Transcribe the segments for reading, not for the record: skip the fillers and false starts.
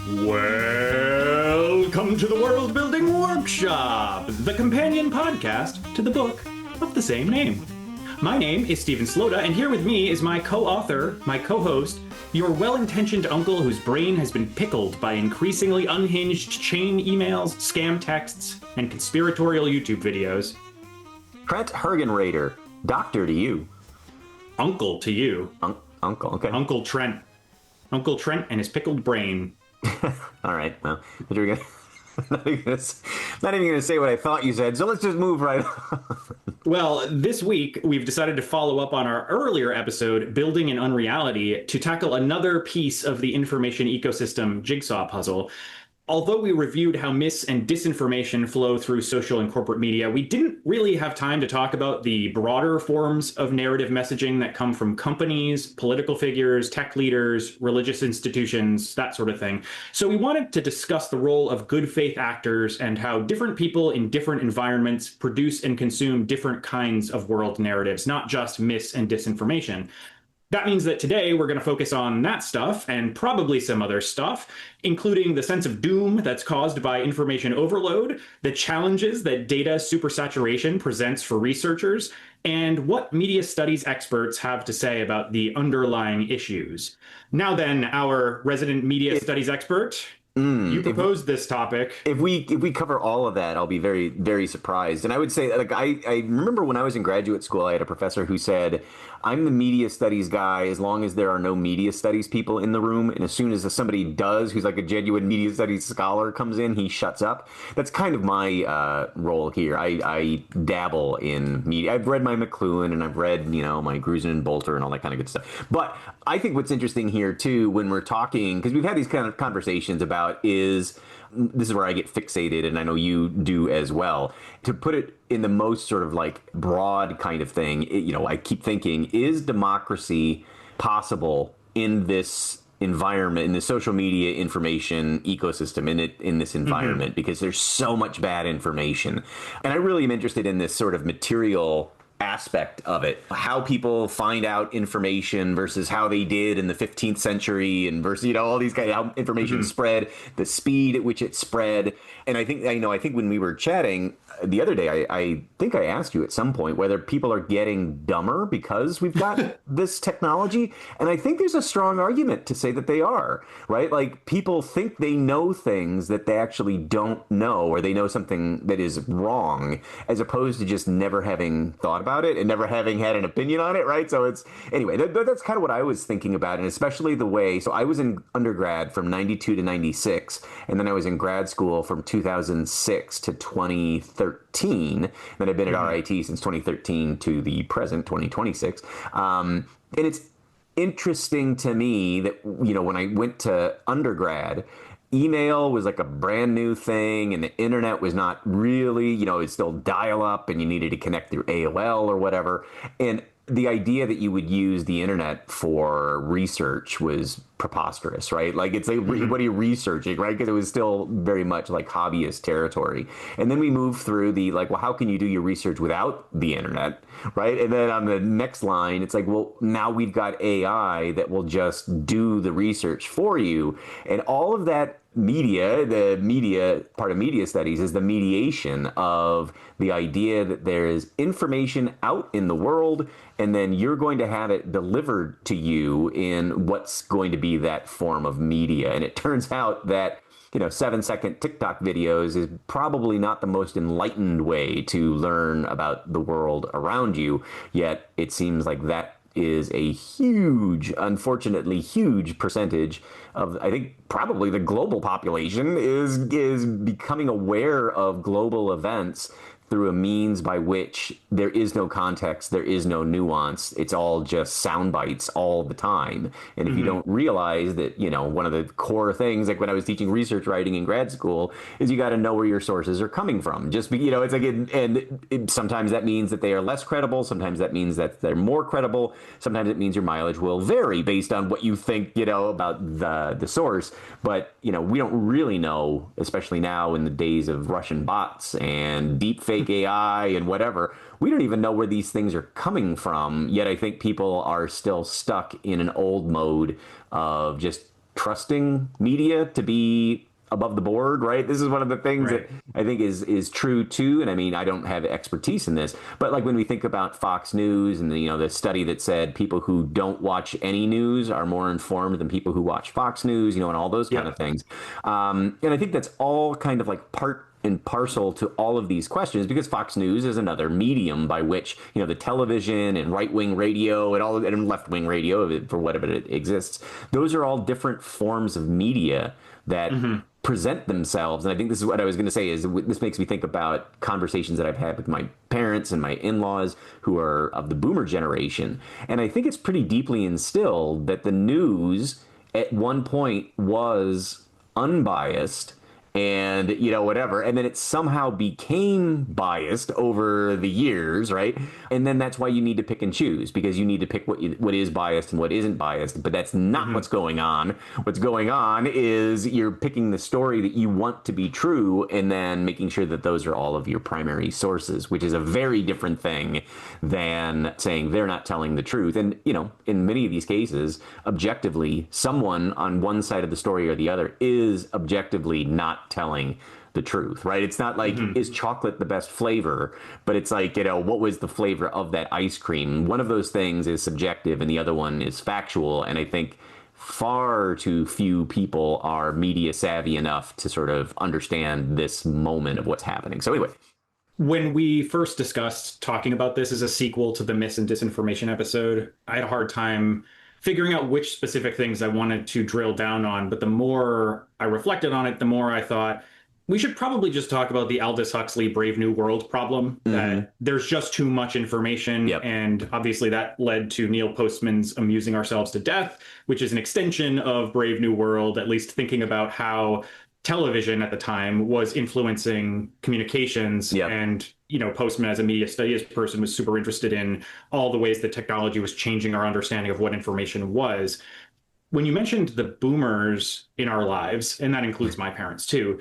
Welcome to the Worldbuilding Workshop, the companion podcast to the book of the same name. My name is Stephen Slota, and here with me is my co-author, my co-host, your well-intentioned uncle whose brain has been pickled by increasingly unhinged chain emails, scam texts, and conspiratorial YouTube videos. Trent Hergenrader, doctor to you. Uncle to you. Uncle, okay. Uncle Trent. Uncle Trent and his pickled brain. All right, well, not even going to say what I thought you said, so let's just move right on. Well, this week, we've decided to follow up on our earlier episode, Building an Unreality, to tackle another piece of the information ecosystem jigsaw puzzle. Although we reviewed how mis- and disinformation flow through social and corporate media, we didn't really have time to talk about the broader forms of narrative messaging that come from companies, political figures, tech leaders, religious institutions, that sort of thing. So we wanted to discuss the role of good faith actors and how different people in different environments produce and consume different kinds of world narratives, not just mis- and disinformation. That means that today we're going to focus on that stuff and probably some other stuff, including the sense of doom that's caused by information overload, the challenges that data supersaturation presents for researchers, and what media studies experts have to say about the underlying issues. Now then, our resident media studies expert, you proposed this topic. If we cover all of that, I'll be very, very surprised. And I would say, like, I remember when I was in graduate school, I had a professor who said, I'm the media studies guy as long as there are no media studies people in the room. And as soon as somebody does, who's like a genuine media studies scholar comes in, he shuts up. That's kind of my role here. I dabble in media. I've read my McLuhan and I've read, my Grusin and Bolter and all that kind of good stuff. But I think what's interesting here, too, when we're talking, because we've had these kind of conversations about this is where I get fixated, and I know you do as well. To put it in the most sort of like broad kind of thing, I keep thinking, is democracy possible in this environment, in the social media information ecosystem, in this environment? Because there's so much bad information. And I really am interested in this sort of material aspect of it, how people find out information versus how they did in the 15th century, and versus all these kind of how information spread, the speed at which it spread. And I think when we were chatting the other day, I think I asked you at some point whether people are getting dumber because we've got this technology, and I think there's a strong argument to say that they are, right? Like, people think they know things that they actually don't know, or they know something that is wrong, as opposed to just never having thought about it and never having had an opinion on it, right? So that's kind of what I was thinking about, and especially the way, so I was in undergrad from 92 to 96, and then I was in grad school from 2006 to 2013, then I've been at RIT since 2013 to the present, 2026, and it's interesting to me that, when I went to undergrad, email was like a brand new thing, and the internet was not really, it's still dial-up, and you needed to connect through AOL or whatever. And the idea that you would use the internet for research was preposterous, right? Like, it's like, what are you researching, right? Because it was still very much like hobbyist territory. And then we moved through the, like, well, how can you do your research without the internet, right? And then on the next line, it's like, well, now we've got AI that will just do the research for you. And all of that the media part of media studies is the mediation of the idea that there is information out in the world, and then you're going to have it delivered to you in what's going to be that form of media. And it turns out that 7-second TikTok videos is probably not the most enlightened way to learn about the world around you, yet it seems like that is a unfortunately huge percentage of, I think, probably the global population is becoming aware of global events through a means by which there is no context, there is no nuance. It's all just sound bites all the time. And if you don't realize that, one of the core things, like when I was teaching research writing in grad school, is you got to know where your sources are coming from. Just be, it's like, sometimes that means that they are less credible. Sometimes that means that they're more credible. Sometimes it means your mileage will vary based on what you think, about the source. But, we don't really know, especially now in the days of Russian bots and deep fake AI and whatever. We don't even know where these things are coming from. Yet I think people are still stuck in an old mode of just trusting media to be above the board, right? This is one of the things Right. that I think is true too. And I mean, I don't have expertise in this, but like when we think about Fox News and the study that said people who don't watch any news are more informed than people who watch Fox News, and all those kind of things. And I think that's all kind of like part and parcel to all of these questions, because Fox News is another medium by which the television and right-wing radio and left-wing radio, for whatever it exists, those are all different forms of media that present themselves. And I think this is what I was going to say, is this makes me think about conversations that I've had with my parents and my in-laws who are of the boomer generation. And I think it's pretty deeply instilled that the news at one point was unbiased and whatever, and then it somehow became biased over the years, right? And then that's why you need to pick and choose, because you need to pick what is biased and what isn't biased. But that's not what's going on. What's going on is you're picking the story that you want to be true and then making sure that those are all of your primary sources, which is a very different thing than saying they're not telling the truth. And in many of these cases, objectively, someone on one side of the story or the other is objectively not telling the truth, right? It's not like, is chocolate the best flavor, but it's like, what was the flavor of that ice cream? One of those things is subjective and the other one is factual. And I think far too few people are media savvy enough to sort of understand this moment of what's happening. So anyway. When we first discussed talking about this as a sequel to the mis and disinformation episode, I had a hard time figuring out which specific things I wanted to drill down on. But the more I reflected on it, the more I thought we should probably just talk about the Aldous Huxley Brave New World problem, that there's just too much information. Yep. And obviously that led to Neil Postman's Amusing Ourselves to Death, which is an extension of Brave New World, at least thinking about how television at the time was influencing communications. Yep. And Postman, as a media studies person, was super interested in all the ways that technology was changing our understanding of what information was. When you mentioned the boomers in our lives, and that includes my parents too,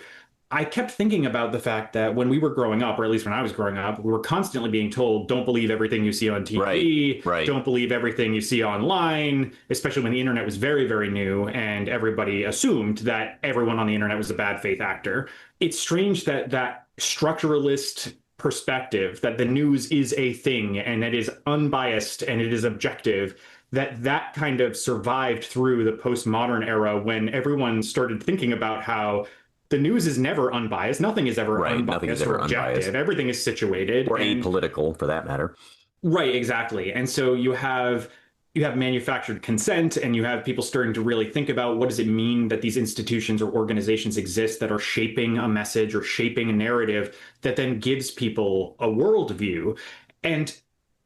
I kept thinking about the fact that when we were growing up, or at least when I was growing up, we were constantly being told, don't believe everything you see on TV, right. Don't believe everything you see online, especially when the internet was very, very new and everybody assumed that everyone on the internet was a bad faith actor. It's strange that that structuralist perspective, that the news is a thing and it is unbiased and it is objective, that kind of survived through the postmodern era, when everyone started thinking about how the news is never unbiased. Nothing is ever unbiased or objective. Unbiased. Everything is situated. Or apolitical, for that matter. Right, exactly. And so you have manufactured consent, and you have people starting to really think about what does it mean that these institutions or organizations exist that are shaping a message or shaping a narrative that then gives people a worldview. And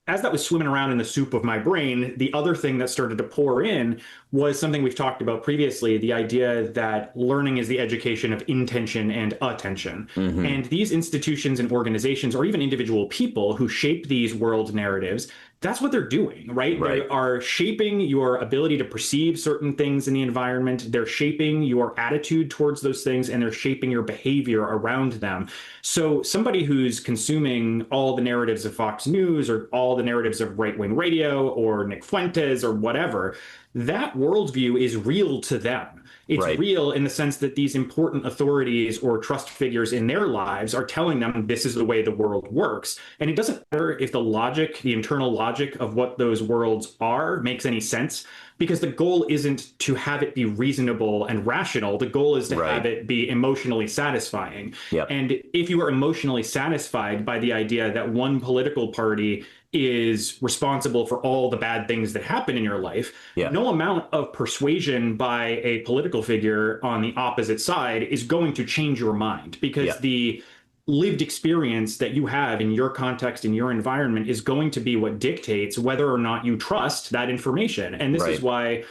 as that was swimming around in the soup of my brain, the other thing that started to pour in was something we've talked about previously, the idea that learning is the education of intention and attention. And these institutions and organizations, or even individual people who shape these world narratives, that's what they're doing, right? They are shaping your ability to perceive certain things in the environment. They're shaping your attitude towards those things, and they're shaping your behavior around them. So somebody who's consuming all the narratives of Fox News or all the narratives of right-wing radio or Nick Fuentes or whatever, that worldview is real to them. It's real in the sense that these important authorities or trust figures in their lives are telling them this is the way the world works. And it doesn't matter if the logic, the internal logic of what those worlds are makes any sense, because the goal isn't to have it be reasonable and rational. The goal is to have it be emotionally satisfying. And if you are emotionally satisfied by the idea that one political party is responsible for all the bad things that happen in your life, no amount of persuasion by a political figure on the opposite side is going to change your mind, because the lived experience that you have in your context, in your environment, is going to be what dictates whether or not you trust that information. And this is why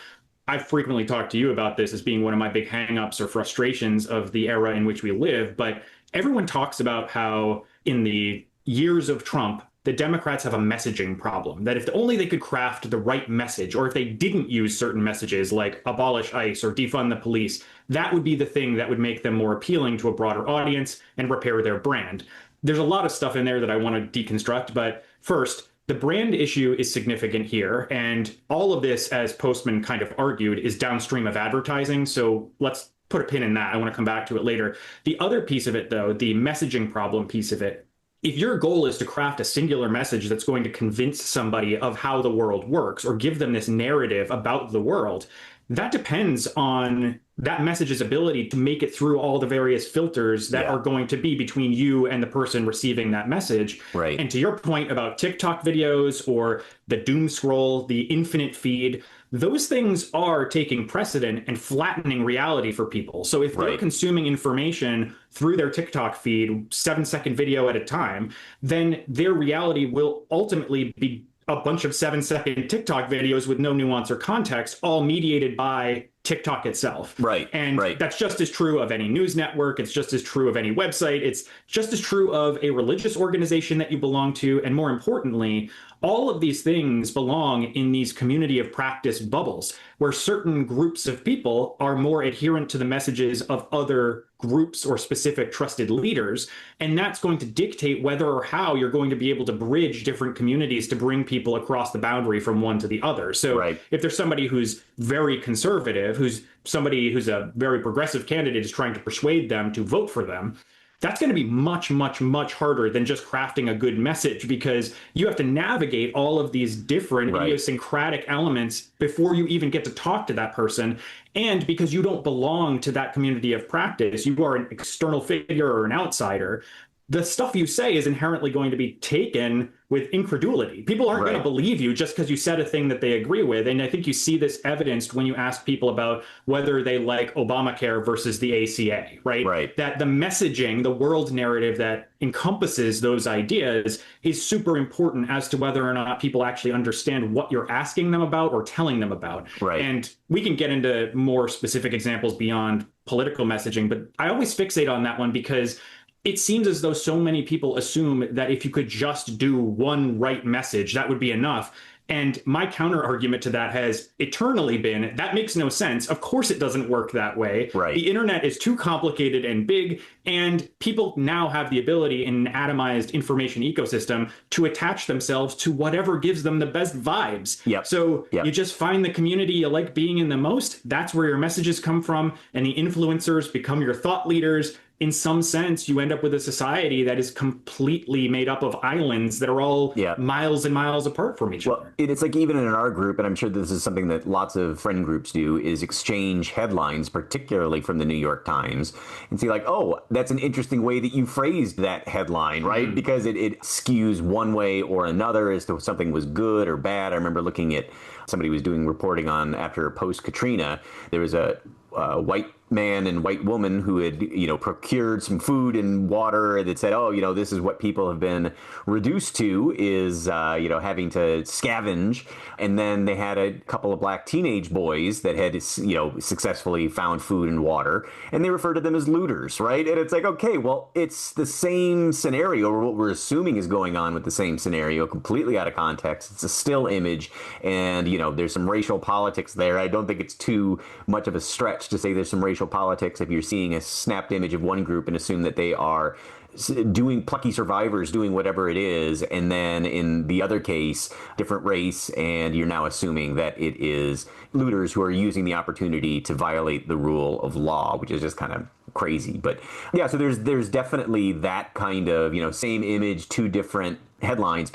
I've frequently talked to you about this as being one of my big hangups or frustrations of the era in which we live. But everyone talks about how in the years of Trump, the Democrats have a messaging problem, that if only they could craft the right message, or if they didn't use certain messages like abolish ICE or defund the police, that would be the thing that would make them more appealing to a broader audience and repair their brand. There's a lot of stuff in there that I want to deconstruct, but first, The brand issue is significant here. And all of this, as Postman kind of argued, is downstream of advertising. So let's put a pin in that. I want to come back to it later. The other piece of it, though, the messaging problem piece of it, if your goal is to craft a singular message that's going to convince somebody of how the world works or give them this narrative about the world, that depends on that message's ability to make it through all the various filters that are going to be between you and the person receiving that message. Right. And to your point about TikTok videos or the doom scroll, the infinite feed, those things are taking precedent and flattening reality for people. So if they're consuming information through their TikTok feed, 7-second video at a time, then their reality will ultimately be a bunch of 7-second TikTok videos with no nuance or context, all mediated by TikTok itself. Right. And that's just as true of any news network. It's just as true of any website. It's just as true of a religious organization that you belong to. And more importantly, all of these things belong in these community of practice bubbles where certain groups of people are more adherent to the messages of other groups or specific trusted leaders. And that's going to dictate whether or how you're going to be able to bridge different communities to bring people across the boundary from one to the other. So if there's somebody who's very conservative, who's somebody who's a very progressive candidate is trying to persuade them to vote for them, that's going to be much, much, much harder than just crafting a good message, because you have to navigate all of these different idiosyncratic elements before you even get to talk to that person. And because you don't belong to that community of practice, you are an external figure or an outsider, the stuff you say is inherently going to be taken with incredulity. People aren't going to believe you just because you said a thing that they agree with. And I think you see this evidenced when you ask people about whether they like Obamacare versus the ACA, right? That the messaging, the world narrative that encompasses those ideas is super important as to whether or not people actually understand what you're asking them about or telling them about. And we can get into more specific examples beyond political messaging, but I always fixate on that one because it seems as though so many people assume that if you could just do one right message, that would be enough. And my counter argument to that has eternally been, that makes no sense. Of course it doesn't work that way. The internet is too complicated and big, and people now have the ability in an atomized information ecosystem to attach themselves to whatever gives them the best vibes. So you just find the community you like being in the most. That's where your messages come from, and the influencers become your thought leaders. In some sense, you end up with a society that is completely made up of islands that are all miles and miles apart from each other. It's like even in our group, and I'm sure this is something that lots of friend groups do, is exchange headlines, particularly from the New York Times, and see like, oh, that's an interesting way that you phrased that headline, right? Because it skews one way or another as to if something was good or bad. I remember looking at somebody was doing reporting on after post-Katrina, there was a white man and white woman who had, procured some food and water that said, oh, this is what people have been reduced to is, having to scavenge. And then they had a couple of black teenage boys that had, successfully found food and water, and they refer to them as looters, right? And it's like, okay, well, it's the same scenario, or what we're assuming is going on with the same scenario, completely out of context. It's a still image, and, there's some racial politics there. I don't think it's too much of a stretch to say there's some racial politics if you're seeing a snapped image of one group and assume that they are doing plucky survivors, doing whatever it is, and then in the other case, different race, and you're now assuming that it is looters who are using the opportunity to violate the rule of law, which is just kind of crazy. But yeah, so there's definitely that kind of, same image, two different headlines.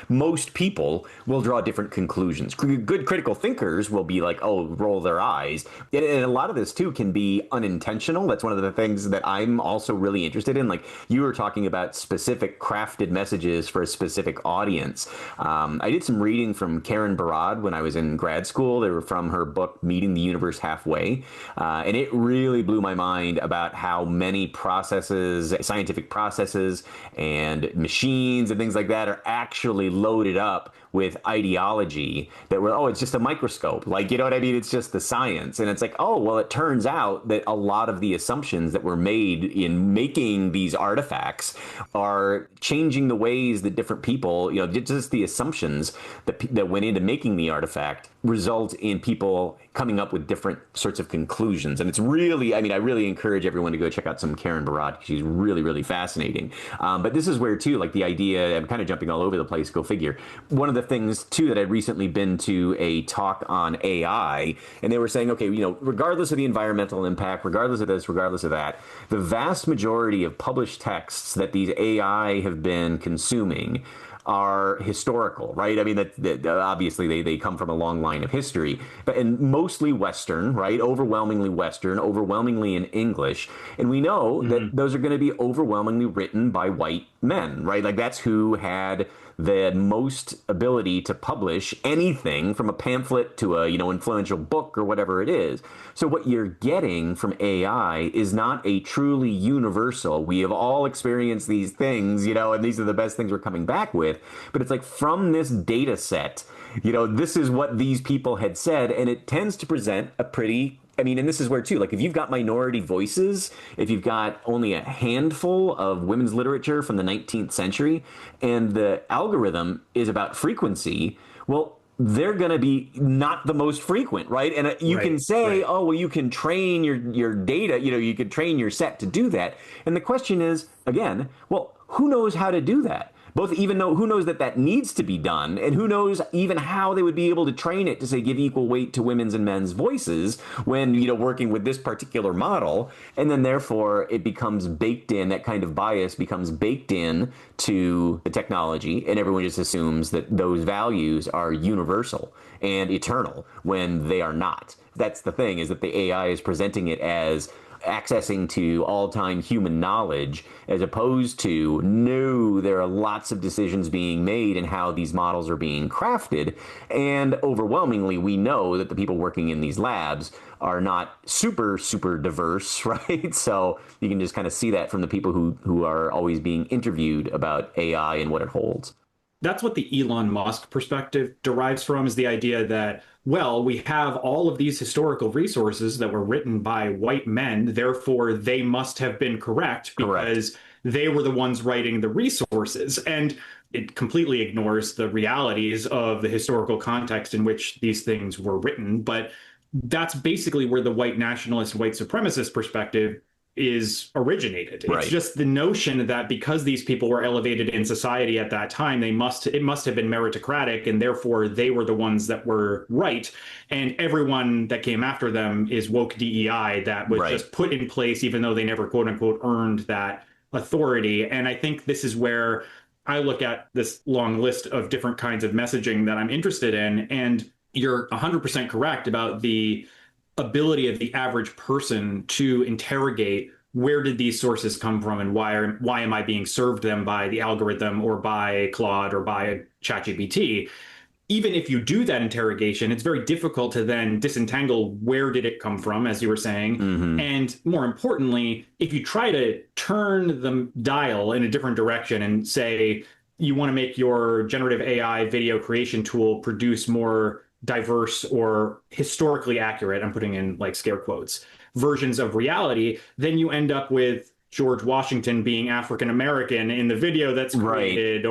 Most people will draw different conclusions. Good critical thinkers will be like, oh, roll their eyes. And a lot of this too can be unintentional. That's one of the things that I'm also really interested in. Like you were talking about specific crafted messages for a specific audience. I did some reading from Karen Barad when I was in grad school. They were from her book, Meeting the Universe Halfway. And it really blew my mind about how many processes, scientific processes and machines and things like that are actually loaded up with ideology that were, oh, it's just a microscope. Like, you know what I mean? It's just the science. And it's like, oh, well, it turns out that a lot of the assumptions that were made in making these artifacts are changing the ways that different people, you know, just the assumptions that went into making the artifact result in people coming up with different sorts of conclusions. And it's really, I mean, I really encourage everyone to go check out some Karen Barad. She's really, really fascinating. But this is where, too, like the idea, I'm kind of jumping all over the place, go figure. One of the things, too, that I'd recently been to a talk on AI, and they were saying, okay, you know, regardless of the environmental impact, regardless of this, regardless of that, the vast majority of published texts that these AI have been consuming are historical, right? I mean, that obviously they come from a long line of history, but and mostly Western, right? Overwhelmingly Western, overwhelmingly in English, and we know that those are going to be overwhelmingly written by white men, right? Like that's who had the most ability to publish anything from a pamphlet to a, you know, influential book or whatever it is. So what you're getting from AI is not a truly universal, we have all experienced these things, you know, and these are the best things we're coming back with. But it's like from this data set, you know, this is what these people had said, and it tends to present a pretty, I mean, and this is where, too, like if you've got minority voices, if you've got only a handful of women's literature from the 19th century, and the algorithm is about frequency, well, they're going to be not the most frequent, right? And you can say, oh, well, you can train your data, you know, you could train your set to do that. And the question is, again, well, who knows how to do that? Both even know who knows that that needs to be done, and who knows even how they would be able to train it to say give equal weight to women's and men's voices when, you know, working with this particular model. And then therefore it becomes baked in, that kind of bias becomes baked in to the technology, and everyone just assumes that those values are universal and eternal when they are not. That's the thing, is that the AI is presenting it as accessing to all-time human knowledge, as opposed to, no, there are lots of decisions being made in how these models are being crafted. And overwhelmingly, we know that the people working in these labs are not super, super diverse, right? So you can just kind of see that from the people who are always being interviewed about AI and what it holds. That's what the Elon Musk perspective derives from, is the idea that, well, we have all of these historical resources that were written by white men, therefore they must have been correct because they were the ones writing the resources. And it completely ignores the realities of the historical context in which these things were written. But that's basically where the white nationalist, white supremacist perspective is originated. It's just the notion that because these people were elevated in society at that time, it must have been meritocratic, and therefore they were the ones that were right. And everyone that came after them is woke DEI that was just put in place, even though they never quote unquote earned that authority. And I think this is where I look at this long list of different kinds of messaging that I'm interested in. And you're 100% correct about the ability of the average person to interrogate where did these sources come from and why am I being served them by the algorithm or by Claude or by ChatGPT. Even if you do that interrogation, it's very difficult to then disentangle where did it come from, as you were saying. And more importantly, if you try to turn the dial in a different direction and say you want to make your generative AI video creation tool produce more diverse or historically accurate, I'm putting in like scare quotes, versions of reality, then you end up with George Washington being African American in the video that's created,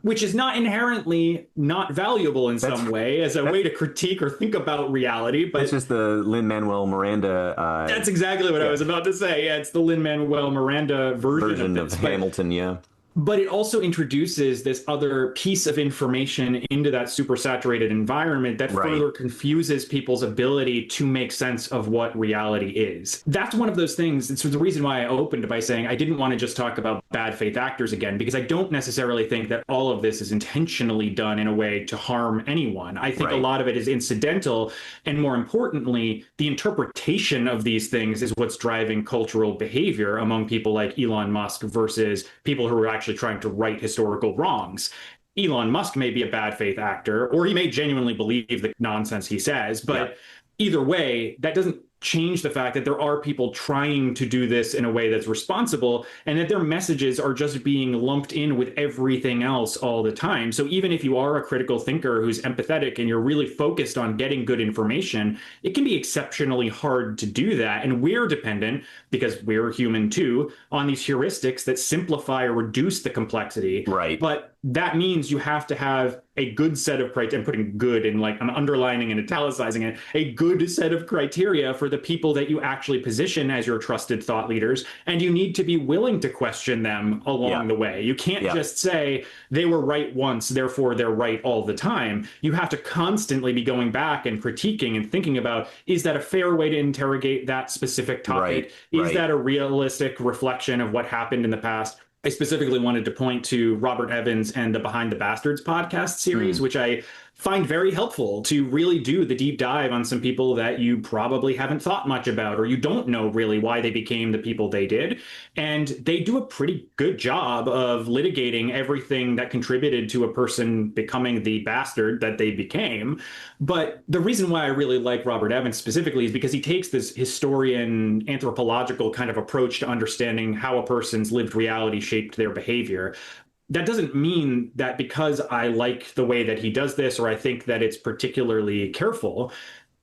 which is not inherently not valuable in some way as a way to critique or think about reality. But that's just the Lin-Manuel Miranda. That's exactly what I was about to say. Yeah, it's the Lin-Manuel Miranda version of Hamilton, But it also introduces this other piece of information into that super saturated environment that further confuses people's ability to make sense of what reality is. That's one of those things. It's the reason why I opened by saying I didn't want to just talk about bad faith actors again, because I don't necessarily think that all of this is intentionally done in a way to harm anyone. I think a lot of it is incidental. And more importantly, the interpretation of these things is what's driving cultural behavior among people like Elon Musk versus people who are actually trying to right historical wrongs. Elon Musk may be a bad faith actor, or he may genuinely believe the nonsense he says, but either way, that doesn't change the fact that there are people trying to do this in a way that's responsible, and that their messages are just being lumped in with everything else all the time. So even if you are a critical thinker who's empathetic and you're really focused on getting good information, it can be exceptionally hard to do that. And we're dependent, because we're human too, on these heuristics that simplify or reduce the complexity. Right. But that means you have to have a good set of criteria. I'm putting good in, like, I'm underlining and italicizing it, a good set of criteria for the people that you actually position as your trusted thought leaders. And you need to be willing to question them along the way. You can't just say they were right once, therefore they're right all the time. You have to constantly be going back and critiquing and thinking about, is that a fair way to interrogate that specific topic? Is that a realistic reflection of what happened in the past? I specifically wanted to point to Robert Evans and the Behind the Bastards podcast series, which I find very helpful to really do the deep dive on some people that you probably haven't thought much about, or you don't know really why they became the people they did. And they do a pretty good job of litigating everything that contributed to a person becoming the bastard that they became. But the reason why I really like Robert Evans specifically is because he takes this historian anthropological kind of approach to understanding how a person's lived reality shaped their behavior. That doesn't mean that because I like the way that he does this, or I think that it's particularly careful,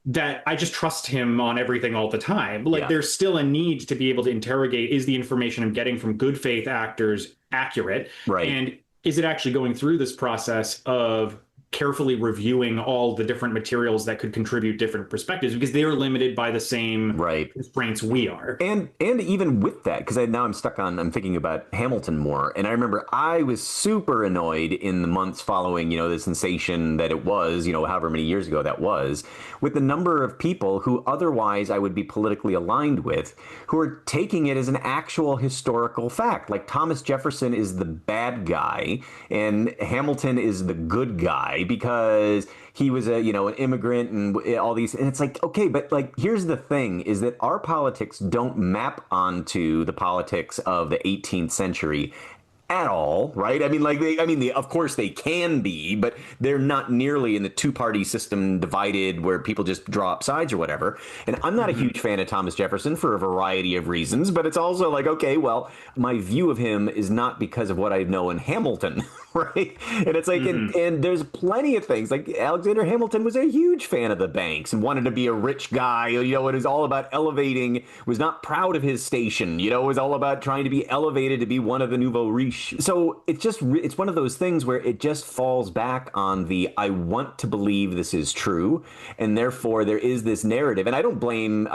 that I just trust him on everything all the time. Like, there's still a need to be able to interrogate, is the information I'm getting from good faith actors accurate? Right. And is it actually going through this process of carefully reviewing all the different materials that could contribute different perspectives, because they're limited by the same constraints we are. And even with that, because now I'm thinking about Hamilton more. And I remember I was super annoyed in the months following, the sensation that it was, however many years ago that was, with the number of people who otherwise I would be politically aligned with, who are taking it as an actual historical fact. Like, Thomas Jefferson is the bad guy and Hamilton is the good guy because he was an immigrant and all these. And it's like, okay, but like, here's the thing, is that our politics don't map onto the politics of the 18th century at all, right? I mean, of course they can be, but they're not nearly in the two-party system divided where people just draw up sides or whatever. And I'm not a huge fan of Thomas Jefferson for a variety of reasons, but it's also like, okay, well, my view of him is not because of what I know in Hamilton, right? And it's like, and there's plenty of things, like Alexander Hamilton was a huge fan of the banks and wanted to be a rich guy, it was all about elevating, was not proud of his station, it was all about trying to be elevated to be one of the nouveau riche. So it's one of those things where it just falls back on the, I want to believe this is true, and therefore there is this narrative. And I don't blame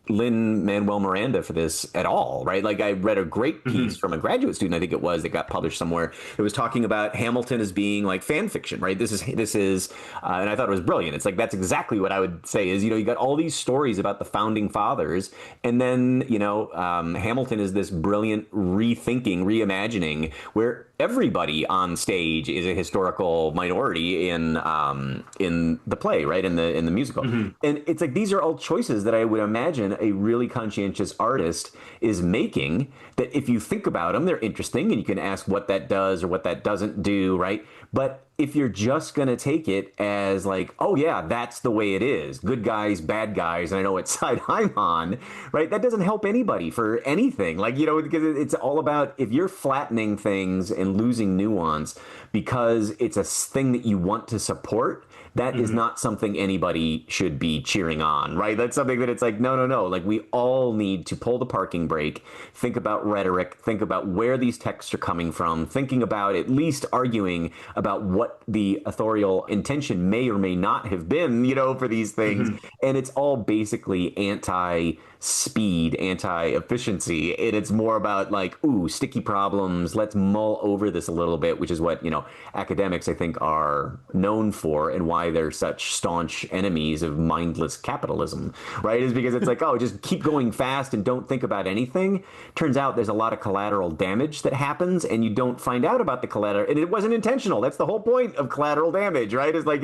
Lin-Manuel Miranda for this at all, right? Like, I read a great piece from a graduate student, I think it was, that got published somewhere. It was talking about Hamilton as being like fan fiction, right? This is, and I thought it was brilliant. It's like, that's exactly what I would say is, you got all these stories about the founding fathers, and then, Hamilton is this brilliant rethinking, reimagining, where everybody on stage is a historical minority in the play, right? In the musical. And it's like, these are all choices that I would imagine a really conscientious artist is making, that if you think about them, they're interesting and you can ask what that does or what that doesn't do, right? But if you're just going to take it as like, oh yeah, that's the way it is, good guys, bad guys, and I know what side I'm on, right? That doesn't help anybody for anything. Like, because it's all about, if you're flattening things and losing nuance because it's a thing that you want to support, that is not something anybody should be cheering on, right? That's something that it's like, no. Like, we all need to pull the parking brake, think about rhetoric, think about where these texts are coming from, thinking about at least arguing about what the authorial intention may or may not have been, for these things. And it's all basically anti-speed, anti-efficiency. And it's more about like, ooh, sticky problems. Let's mull over this a little bit, which is what, academics, I think, are known for, and why they're such staunch enemies of mindless capitalism, right? Is because it's like, oh, just keep going fast and don't think about anything. Turns out there's a lot of collateral damage that happens, and you don't find out about the collateral. And it wasn't intentional. That's the whole point of collateral damage, right? It's like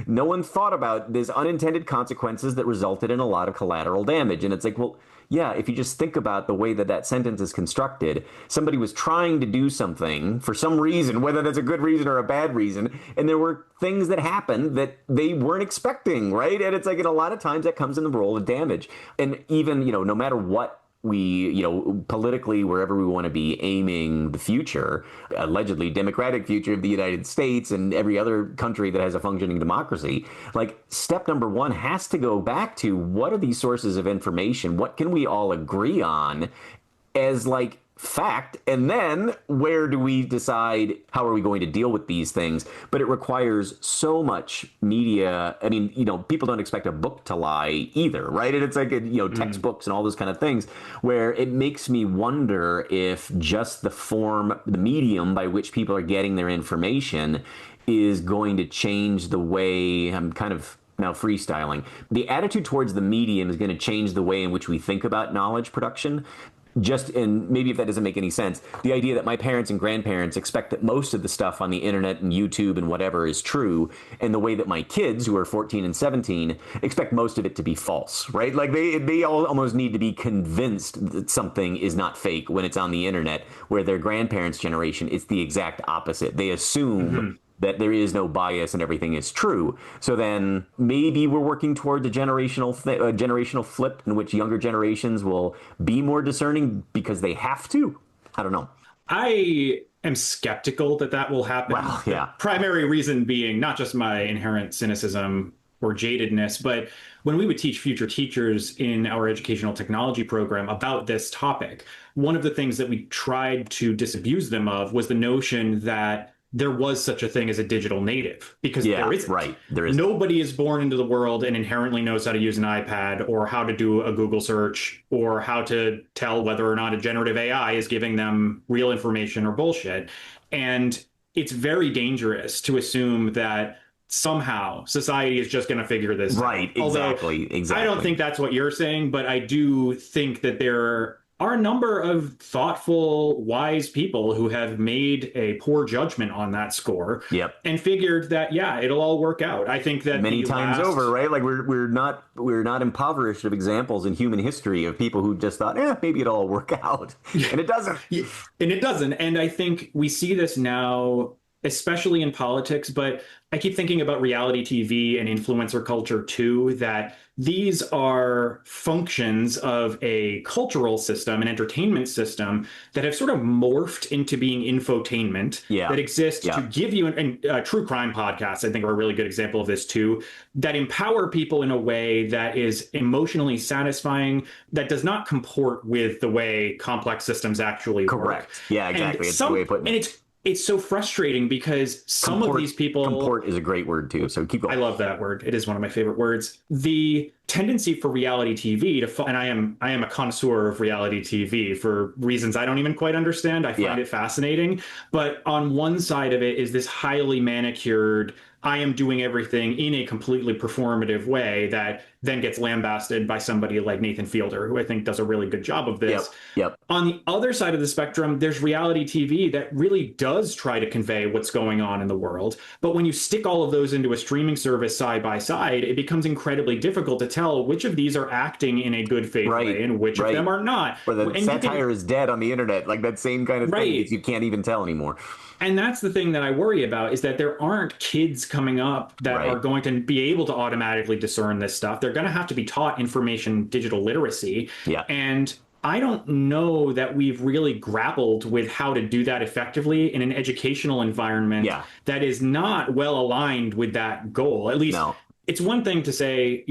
no one thought about this unintended consequences that resulted in a lot of collateral damage. And it's like, well, yeah, if you just think about the way that that sentence is constructed, somebody was trying to do something for some reason, whether that's a good reason or a bad reason, and there were things that happened that they weren't expecting, right? And it's like, and a lot of times that comes in the role of damage. And even, no matter what we, politically, wherever we want to be aiming the future, allegedly democratic future of the United States and every other country that has a functioning democracy, like step number one has to go back to what are these sources of information? What can we all agree on as like fact? And then where do we decide how are we going to deal with these things? But it requires so much media. I mean, people don't expect a book to lie either, right? And it's like, textbooks and all those kind of things where it makes me wonder if just the medium by which people are getting their information is going to change the way. I'm kind of now freestyling. The attitude towards the medium is going to change the way in which we think about knowledge production. And maybe if that doesn't make any sense, the idea that my parents and grandparents expect that most of the stuff on the internet and YouTube and whatever is true, and the way that my kids, who are 14 and 17, expect most of it to be false, right? Like they all almost need to be convinced that something is not fake when it's on the internet, where their grandparents' generation, it's the exact opposite. They assume that there is no bias and everything is true. So then maybe we're working toward a generational flip in which younger generations will be more discerning because they have to. I don't know. I am skeptical that will happen. Well, yeah. The primary reason being not just my inherent cynicism or jadedness, but when we would teach future teachers in our educational technology program about this topic, one of the things that we tried to disabuse them of was the notion that there was such a thing as a digital native, because there isn't. Right. There is. Nobody is born into the world and inherently knows how to use an iPad or how to do a Google search or how to tell whether or not a generative AI is giving them real information or bullshit. And it's very dangerous to assume that somehow society is just going to figure this out. Right. Exactly. I don't think that's what you're saying, but I do think that there are a number of thoughtful, wise people who have made a poor judgment on that score. Yep. And figured that, it'll all work out. I think that many times over, right? Like we're not impoverished of examples in human history of people who just thought, maybe it'll all work out. And it doesn't. And it doesn't. And I think we see this now, especially in politics, but I keep thinking about reality TV and influencer culture too, that these are functions of a cultural system, an entertainment system that have sort of morphed into being infotainment that exists to give you, and true crime podcasts, I think, are a really good example of this too, that empower people in a way that is emotionally satisfying, that does not comport with the way complex systems actually work. Yeah, exactly. It's the way of putting it. And it's so frustrating because of these people... Comport is a great word, too, so keep going. I love that word. It is one of my favorite words. The tendency for reality TV and I am a connoisseur of reality TV for reasons I don't even quite understand. I find it fascinating. But on one side of it is this highly manicured, I am doing everything in a completely performative way that then gets lambasted by somebody like Nathan Fielder, who I think does a really good job of this. Yep. On the other side of the spectrum, there's reality TV that really does try to convey what's going on in the world. But when you stick all of those into a streaming service side by side, it becomes incredibly difficult to tell which of these are acting in a good faith way and which of them are not. Or the satire is dead on the internet, like that same kind of thing. You can't even tell anymore. And that's the thing that I worry about, is that there aren't kids coming up that are going to be able to automatically discern this stuff. They're going to have to be taught information digital literacy. And I don't know that we've really grappled with how to do that effectively in an educational environment that is not well aligned with that goal. At least it's one thing to say,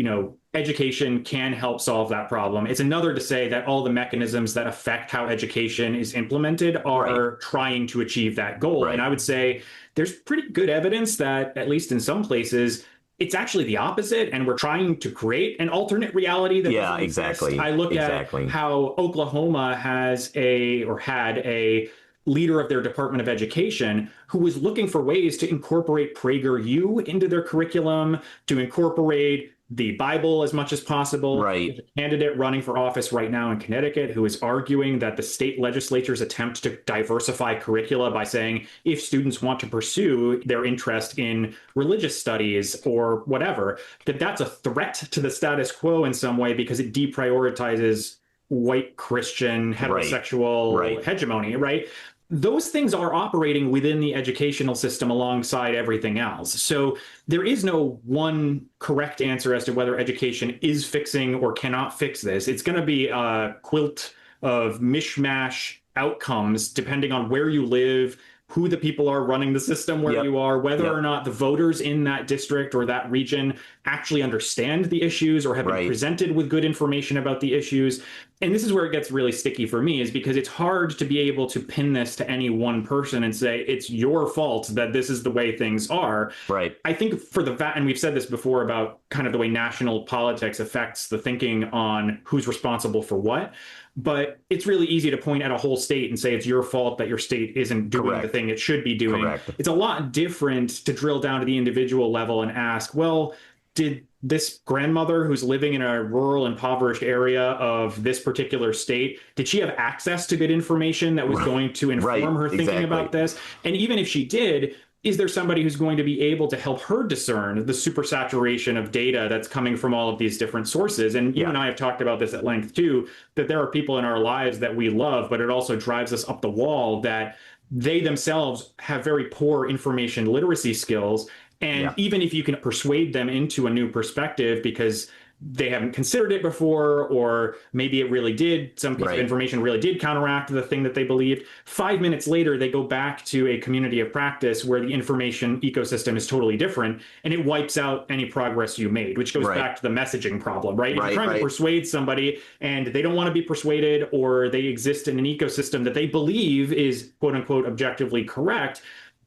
education can help solve that problem. It's another to say that all the mechanisms that affect how education is implemented are trying to achieve that goal. And I would say there's pretty good evidence that, at least in some places, it's actually the opposite, and we're trying to create an alternate reality that doesn't exist. I look at how Oklahoma had a leader of their Department of Education who was looking for ways to incorporate PragerU into their curriculum, to incorporate the Bible as much as possible. Right. There's a candidate running for office right now in Connecticut who is arguing that the state legislature's attempt to diversify curricula by saying if students want to pursue their interest in religious studies or whatever, that's a threat to the status quo in some way because it deprioritizes white Christian heterosexual hegemony, right? Those things are operating within the educational system alongside everything else. So there is no one correct answer as to whether education is fixing or cannot fix this. It's going to be a quilt of mishmash outcomes depending on where you live, who the people are running the system where you are, whether or not the voters in that district or that region actually understand the issues or have been presented with good information about the issues. And this is where it gets really sticky for me, is because it's hard to be able to pin this to any one person and say, it's your fault that this is the way things are. Right. I think for and we've said this before about kind of the way national politics affects the thinking on who's responsible for what. But it's really easy to point at a whole state and say it's your fault that your state isn't doing the thing it should be doing. It's a lot different to drill down to the individual level and ask, well, did this grandmother who's living in a rural, impoverished area of this particular state, did she have access to good information that was going to inform her thinking about this? And even if she did, is there somebody who's going to be able to help her discern the supersaturation of data that's coming from all of these different sources? And you and I have talked about this at length too, that there are people in our lives that we love, but it also drives us up the wall that they themselves have very poor information literacy skills. And even if you can persuade them into a new perspective because they haven't considered it before, or maybe it really did, some piece of information really did counteract the thing that they believed, 5 minutes later, they go back to a community of practice where the information ecosystem is totally different, and it wipes out any progress you made, which goes back to the messaging problem, right? If you're trying to persuade somebody and they don't want to be persuaded, or they exist in an ecosystem that they believe is quote unquote objectively correct,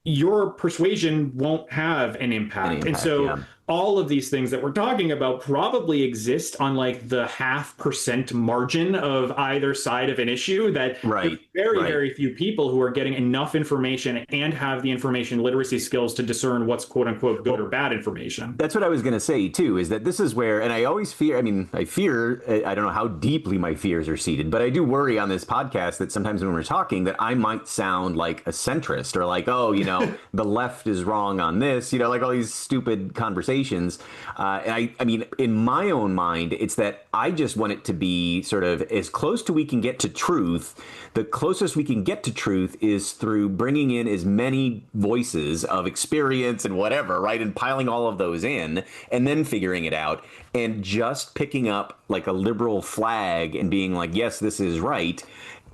your persuasion won't have an impact. And so all of these things that we're talking about probably exist on like the 0.5% margin of either side of an issue, that there's very few people who are getting enough information and have the information literacy skills to discern what's quote unquote good or bad information. That's what I was going to say too, is that this is where, and I always fear, I don't know how deeply my fears are seated, but I do worry on this podcast that sometimes when we're talking that I might sound like a centrist, or like, oh, the left is wrong on this, like all these stupid conversations. And I mean, in my own mind, it's that I just want it to be sort of as close to we can get to truth. The closest we can get to truth is through bringing in as many voices of experience and whatever, right? And piling all of those in and then figuring it out, and just picking up like a liberal flag and being like, yes, this is right,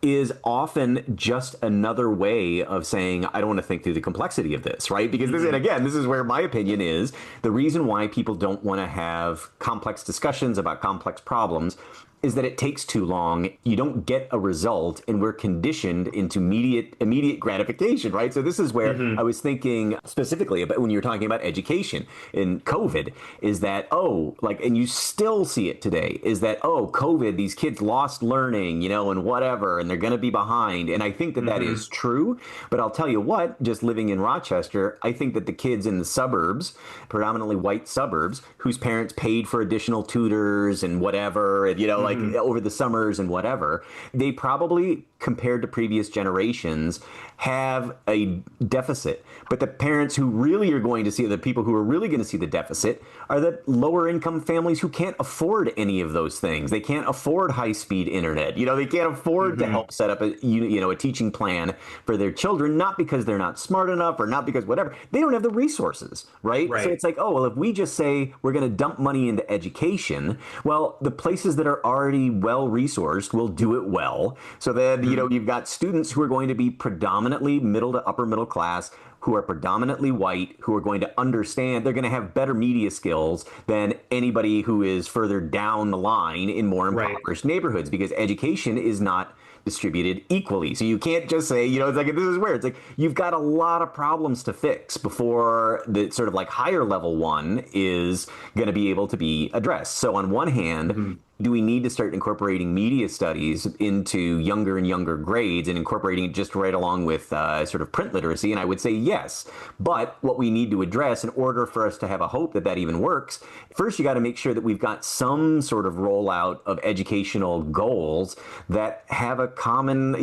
is often just another way of saying, I don't want to think through the complexity of this, right? Because this, and again, this is where my opinion is, the reason why people don't want to have complex discussions about complex problems is that it takes too long. You don't get a result, and we're conditioned into immediate gratification, right? So this is where I was thinking specifically about when you were talking about education in COVID, is that, and you still see it today, is that, COVID, these kids lost learning, and whatever, and they're going to be behind. And I think that that is true. But I'll tell you what, just living in Rochester, I think that the kids in the suburbs, predominantly white suburbs, whose parents paid for additional tutors and whatever, and, over the summers and whatever, they probably, compared to previous generations, have a deficit. But the parents who really are going to see, the people who are really going to see the deficit, are the lower income families who can't afford any of those things. They can't afford high speed internet. They can't afford to help set up a teaching plan for their children, not because they're not smart enough or not because whatever. They don't have the resources, right? So it's like, if we just say we're going to dump money into education, well, the places that are already well resourced will do it well. So then, you've got students who are going to be predominantly middle to upper middle class, who are predominantly white, who are going to understand, they're going to have better media skills than anybody who is further down the line in more impoverished neighborhoods, because education is not distributed equally. So you can't just say, it's like, this is where it's like, you've got a lot of problems to fix before the sort of like higher level one is going to be able to be addressed. So on one hand, do we need to start incorporating media studies into younger and younger grades and incorporating it just right along with sort of print literacy? And I would say yes. But what we need to address in order for us to have a hope that that even works, first you got to make sure that we've got some sort of rollout of educational goals that have a common,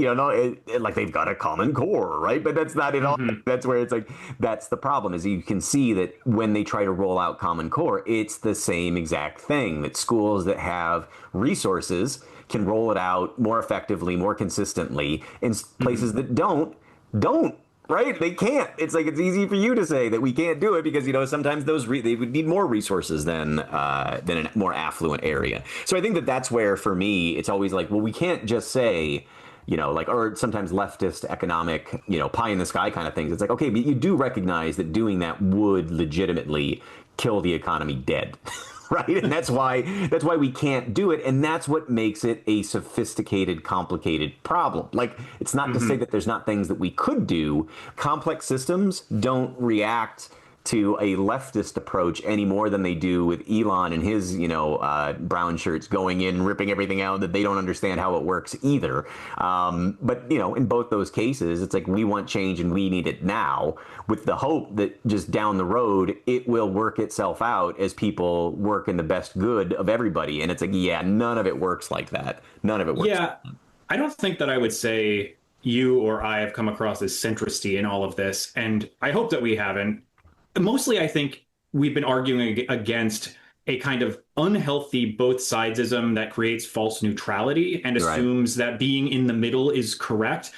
like they've got a common core, right? But that's not at all. That's where it's like, that's the problem, is you can see that when they try to roll out common core, it's the same exact thing, that schools that have resources can roll it out more effectively, more consistently, in places that don't, right? They can't. It's like, it's easy for you to say that we can't do it because, sometimes they would need more resources than a more affluent area. So I think that that's where, for me, it's always like, well, we can't just say, or sometimes leftist economic, pie in the sky kind of things. It's like, okay, but you do recognize that doing that would legitimately kill the economy dead. Right. And that's why we can't do it. And that's what makes it a sophisticated, complicated problem. Like, it's not to say that there's not things that we could do. Complex systems don't react to a leftist approach any more than they do with Elon and his, brown shirts going in, ripping everything out, that they don't understand how it works either. But, in both those cases, it's like, we want change and we need it now, with the hope that just down the road, it will work itself out as people work in the best good of everybody. And it's like, yeah, none of it works like that. None of it works. Yeah, I don't think that I would say you or I have come across as centristy in all of this. And I hope that we haven't. Mostly, I think we've been arguing against a kind of unhealthy both sidesism that creates false neutrality and assumes that being in the middle is correct.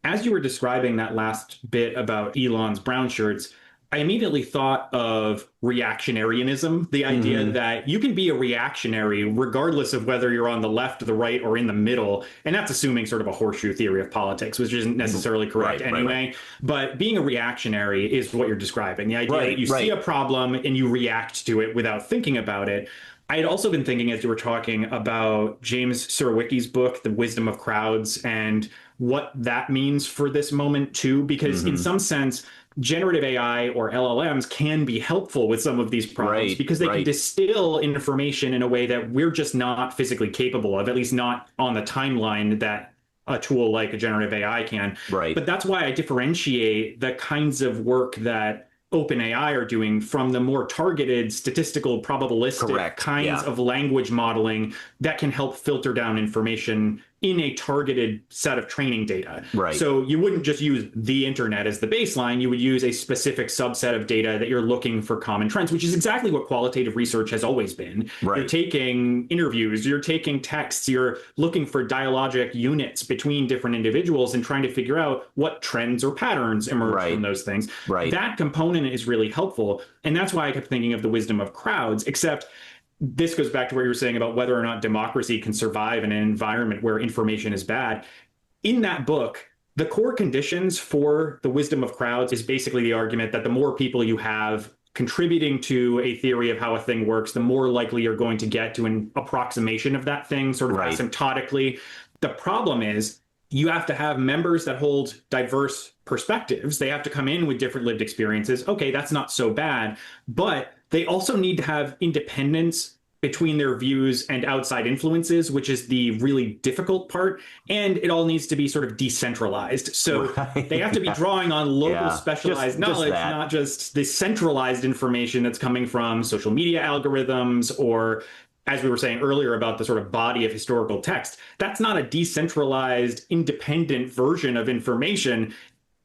As you were describing that last bit about Elon's brown shirts, I immediately thought of reactionarianism, the idea that you can be a reactionary regardless of whether you're on the left, the right, or in the middle. And that's assuming sort of a horseshoe theory of politics, which isn't necessarily correct anyway. Right. But being a reactionary is what you're describing. The idea that you see a problem and you react to it without thinking about it. I had also been thinking, as you were talking, about James Surowiecki's book, The Wisdom of Crowds, and what that means for this moment, too, because in some sense, generative AI or LLMs can be helpful with some of these problems because they can distill information in a way that we're just not physically capable of, at least not on the timeline that a tool like a generative AI can. But that's why I differentiate the kinds of work that OpenAI are doing from the more targeted, statistical, probabilistic kinds of language modeling that can help filter down information in a targeted set of training data. So you wouldn't just use the internet as the baseline. You would use a specific subset of data that you're looking for common trends, which is exactly what qualitative research has always been. You're taking interviews, you're taking texts, you're looking for dialogic units between different individuals and trying to figure out what trends or patterns emerge from those things. That component is really helpful. And that's why I kept thinking of the wisdom of crowds, except this goes back to what you were saying about whether or not democracy can survive in an environment where information is bad. In that book, the core conditions for the wisdom of crowds is basically the argument that the more people you have contributing to a theory of how a thing works, the more likely you're going to get to an approximation of that thing, sort of asymptotically. The problem is you have to have members that hold diverse perspectives. They have to come in with different lived experiences. Okay, that's not so bad, but they also need to have independence between their views and outside influences, which is the really difficult part. And it all needs to be sort of decentralized. So they have to be drawing on local specialized knowledge, not just the centralized information that's coming from social media algorithms or, as we were saying earlier, about the sort of body of historical text. That's not a decentralized, independent version of information.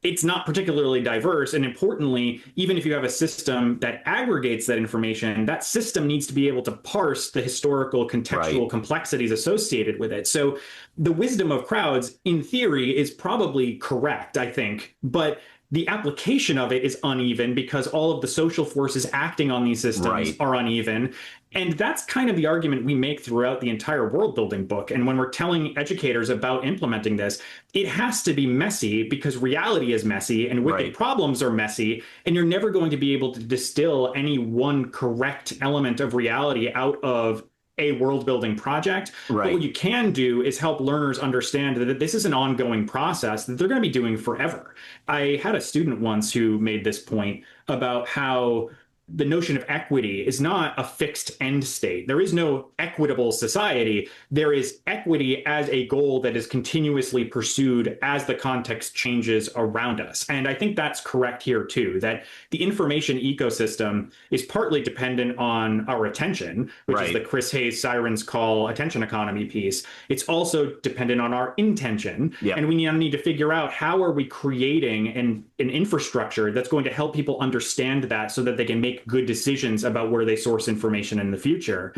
It's not particularly diverse. And importantly, even if you have a system that aggregates that information, that system needs to be able to parse the historical contextual complexities associated with it. So the wisdom of crowds, in theory, is probably correct, I think. But the application of it is uneven because all of the social forces acting on these systems are uneven. And that's kind of the argument we make throughout the entire world building book. And when we're telling educators about implementing this, it has to be messy because reality is messy and wicked problems are messy. And you're never going to be able to distill any one correct element of reality out of a world building project. But what you can do is help learners understand that this is an ongoing process that they're going to be doing forever. I had a student once who made this point about how the notion of equity is not a fixed end state. There is no equitable society. There is equity as a goal that is continuously pursued as the context changes around us. And I think that's correct here too, that the information ecosystem is partly dependent on our attention, which is the Chris Hayes Sirens Call attention economy piece. It's also dependent on our intention. And we need to figure out how are we creating an infrastructure that's going to help people understand that so that they can make good decisions about where they source information in the future.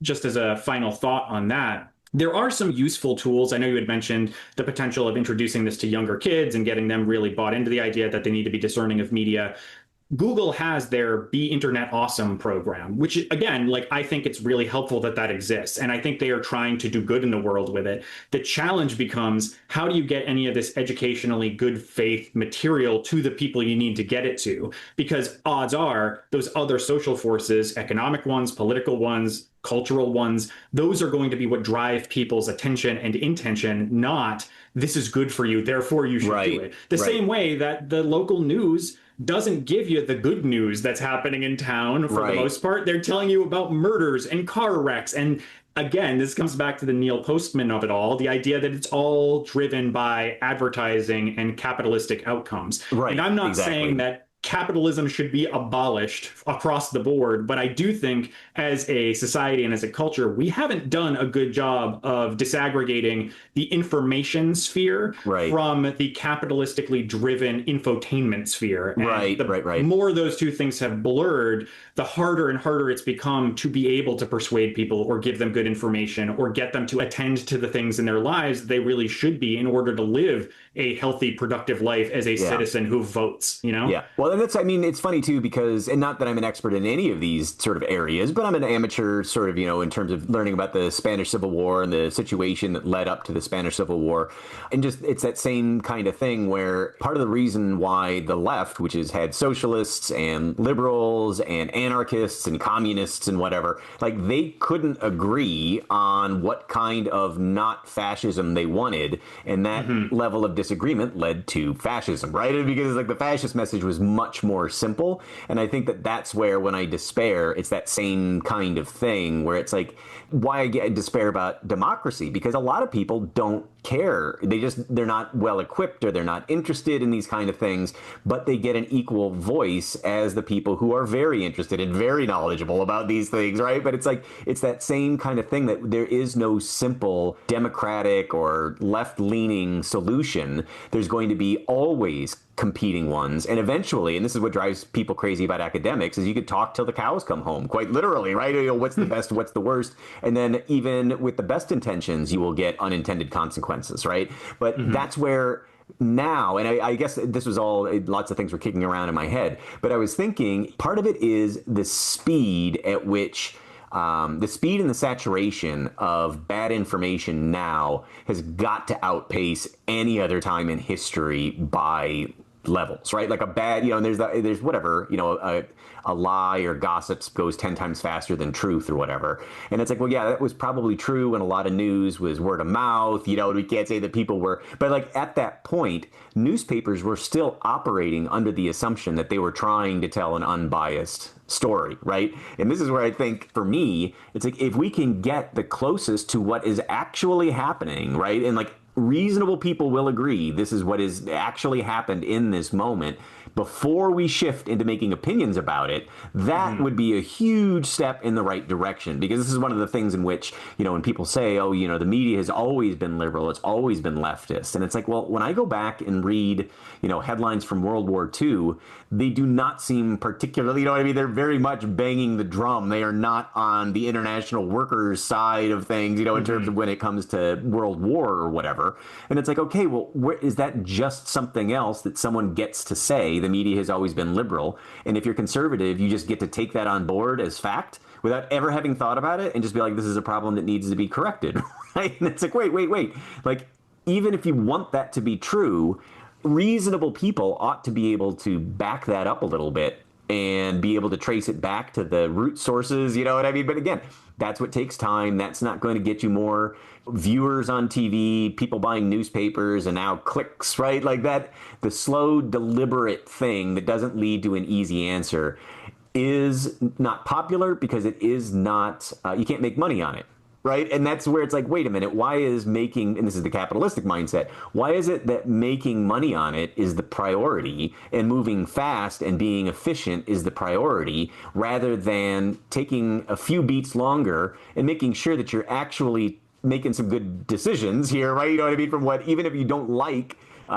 Just as a final thought on that, there are some useful tools. I know you had mentioned the potential of introducing this to younger kids and getting them really bought into the idea that they need to be discerning of media. Google has their Be Internet Awesome program, which again, like I think it's really helpful that that exists. And I think they are trying to do good in the world with it. The challenge becomes, how do you get any of this educationally good faith material to the people you need to get it to? Because odds are those other social forces, economic ones, political ones, cultural ones, those are going to be what drive people's attention and intention, not this is good for you, therefore you should do it. The same way that the local news doesn't give you the good news that's happening in town for the most part. They're telling you about murders and car wrecks. And again, this comes back to the Neil Postman of it all, the idea that it's all driven by advertising and capitalistic outcomes. And I'm not saying that capitalism should be abolished across the board, but I do think as a society and as a culture, we haven't done a good job of disaggregating the information sphere from the capitalistically driven infotainment sphere. And the more those two things have blurred, the harder and harder it's become to be able to persuade people or give them good information or get them to attend to the things in their lives they really should be in order to live a healthy, productive life as a citizen who votes, you know? Well, and that's, I mean, it's funny too, because, and not that I'm an expert in any of these sort of areas, but I'm an amateur sort of, you know, in terms of learning about the Spanish Civil War and the situation that led up to the Spanish Civil War. And just, it's that same kind of thing where part of the reason why the left, which has had socialists and liberals and anarchists and communists and whatever, like they couldn't agree on what kind of not fascism they wanted. And that level of disagreement led to fascism, right? Because like the fascist message was much more simple. And I think that that's where, when I despair, it's that same kind of thing where it's like, why I get despair about democracy, because a lot of people don't care. They're not well equipped, or they're not interested in these kind of things, but they get an equal voice as the people who are very interested and very knowledgeable about these things, right? But it's like, it's that same kind of thing that there is no simple democratic or left-leaning solution. There's going to be always competing ones. And eventually, and this is what drives people crazy about academics, is you could talk till the cows come home, quite literally, right? You know, what's the best, what's the worst? And then even with the best intentions, you will get unintended consequences, right? But that's where now, and I guess this was all, lots of things were kicking around in my head, but I was thinking part of it is the speed at which the speed and the saturation of bad information now has got to outpace any other time in history by levels, right? Like a bad, you know, and there's whatever, you know, a lie or gossip goes 10 times faster than truth or whatever. And it's like, well, yeah, that was probably true. And a lot of news was word of mouth, you know, we can't say that people were, but like at that point, newspapers were still operating under the assumption that they were trying to tell an unbiased story, right? And this is where I think, for me, it's like, if we can get the closest to what is actually happening, right? And like, reasonable people will agree this is what is actually happened in this moment, before we shift into making opinions about it, that would be a huge step in the right direction. Because this is one of the things in which, you know, when people say, oh, you know, the media has always been liberal, it's always been leftist. And it's like, well, when I go back and read, you know, headlines from World War II, they do not seem particularly, you know what I mean? They're very much banging the drum. They are not on the international workers' side of things, you know, in terms of when it comes to World War or whatever. And it's like, okay, well, is that just something else that someone gets to say? The media has always been liberal. And if you're conservative, you just get to take that on board as fact without ever having thought about it and just be like, this is a problem that needs to be corrected, right? And it's like, wait. Like, even if you want that to be true, reasonable people ought to be able to back that up a little bit and be able to trace it back to the root sources, you know what I mean? But again, that's what takes time. That's not going to get you more viewers on TV, people buying newspapers, and now clicks, right? Like that, the slow, deliberate thing that doesn't lead to an easy answer is not popular because it is not, you can't make money on it. Right. And that's where it's like, wait a minute, why is making, and this is the capitalistic mindset, why is it that making money on it is the priority and moving fast and being efficient is the priority rather than taking a few beats longer and making sure that you're actually making some good decisions here, right? You know what I mean? From what, even if you don't like, what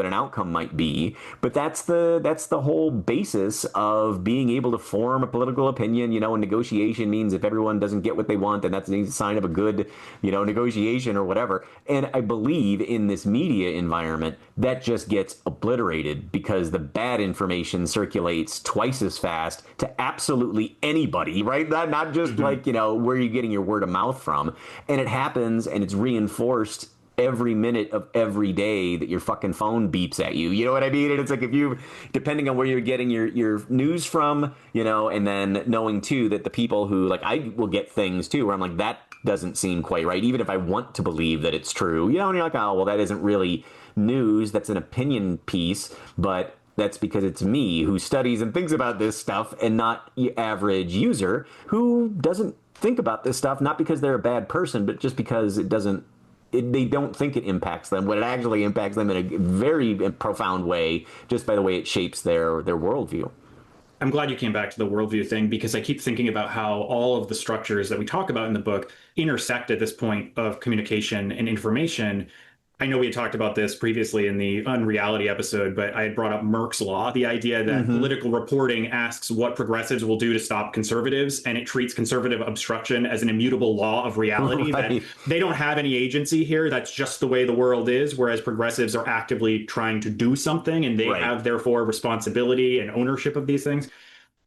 an outcome might be, but that's the whole basis of being able to form a political opinion. And negotiation means if everyone doesn't get what they want, then that's a sign of a good, negotiation or whatever. And I believe in this media environment that just gets obliterated because the bad information circulates twice as fast to absolutely anybody, right? Not just like, where you're getting your word of mouth from. And it happens and it's reinforced every minute of every day that your fucking phone beeps at you. You know what I mean? And it's like, if you, depending on where you're getting your news from, and then knowing too that the people who, like, I will get things too where I'm like, that doesn't seem quite right, even if I want to believe that it's true, and you're like, oh, well, that isn't really news, that's an opinion piece, but that's because it's me who studies and thinks about this stuff and not the average user who doesn't think about this stuff, not because they're a bad person, but just because they don't think it impacts them, when it actually impacts them in a very profound way, just by the way it shapes their worldview. I'm glad you came back to the worldview thing, because I keep thinking about how all of the structures that we talk about in the book intersect at this point of communication and information. I know we had talked about this previously in the Unreality episode, but I had brought up Merck's law, the idea that political reporting asks what progressives will do to stop conservatives, and it treats conservative obstruction as an immutable law of reality, that they don't have any agency here. That's just the way the world is, whereas progressives are actively trying to do something, and they have, therefore, responsibility and ownership of these things.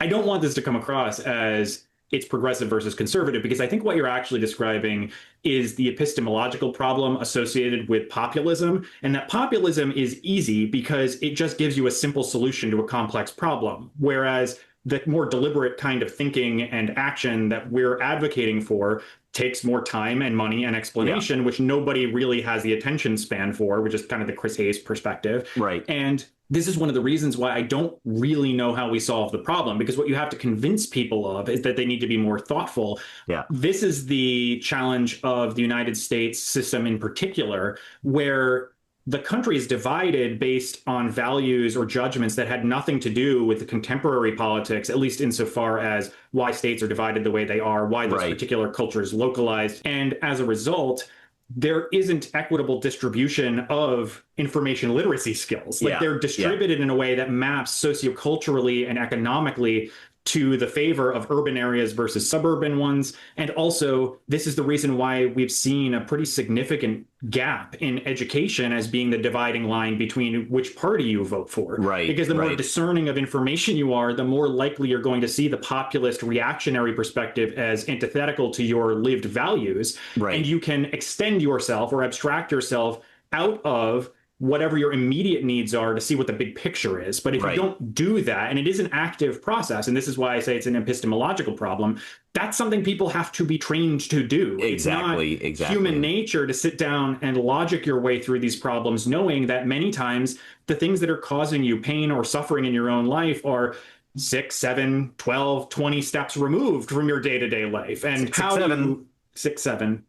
I don't want this to come across as it's progressive versus conservative, because I think what you're actually describing is the epistemological problem associated with populism, and that populism is easy because it just gives you a simple solution to a complex problem, whereas the more deliberate kind of thinking and action that we're advocating for takes more time and money and explanation, which nobody really has the attention span for, which is kind of the Chris Hayes perspective. Right. And this is one of the reasons why I don't really know how we solve the problem, because what you have to convince people of is that they need to be more thoughtful. Yeah. This is the challenge of the United States system in particular, where the country is divided based on values or judgments that had nothing to do with the contemporary politics, at least insofar as why states are divided the way they are, why those particular cultures localized. And as a result, there isn't equitable distribution of information literacy skills. Like they're distributed in a way that maps socioculturally and economically to the favor of urban areas versus suburban ones. And also, this is the reason why we've seen a pretty significant gap in education as being the dividing line between which party you vote for. Right. Because the more discerning of information you are, the more likely you're going to see the populist reactionary perspective as antithetical to your lived values. Right. And you can extend yourself or abstract yourself out of whatever your immediate needs are to see what the big picture is. But if you don't do that, and it is an active process, and this is why I say it's an epistemological problem, that's something people have to be trained to do. Exactly. It's not human nature to sit down and logic your way through these problems, knowing that many times the things that are causing you pain or suffering in your own life are 6, 7, 12, 20 steps removed from your day-to-day life. And 6, 7.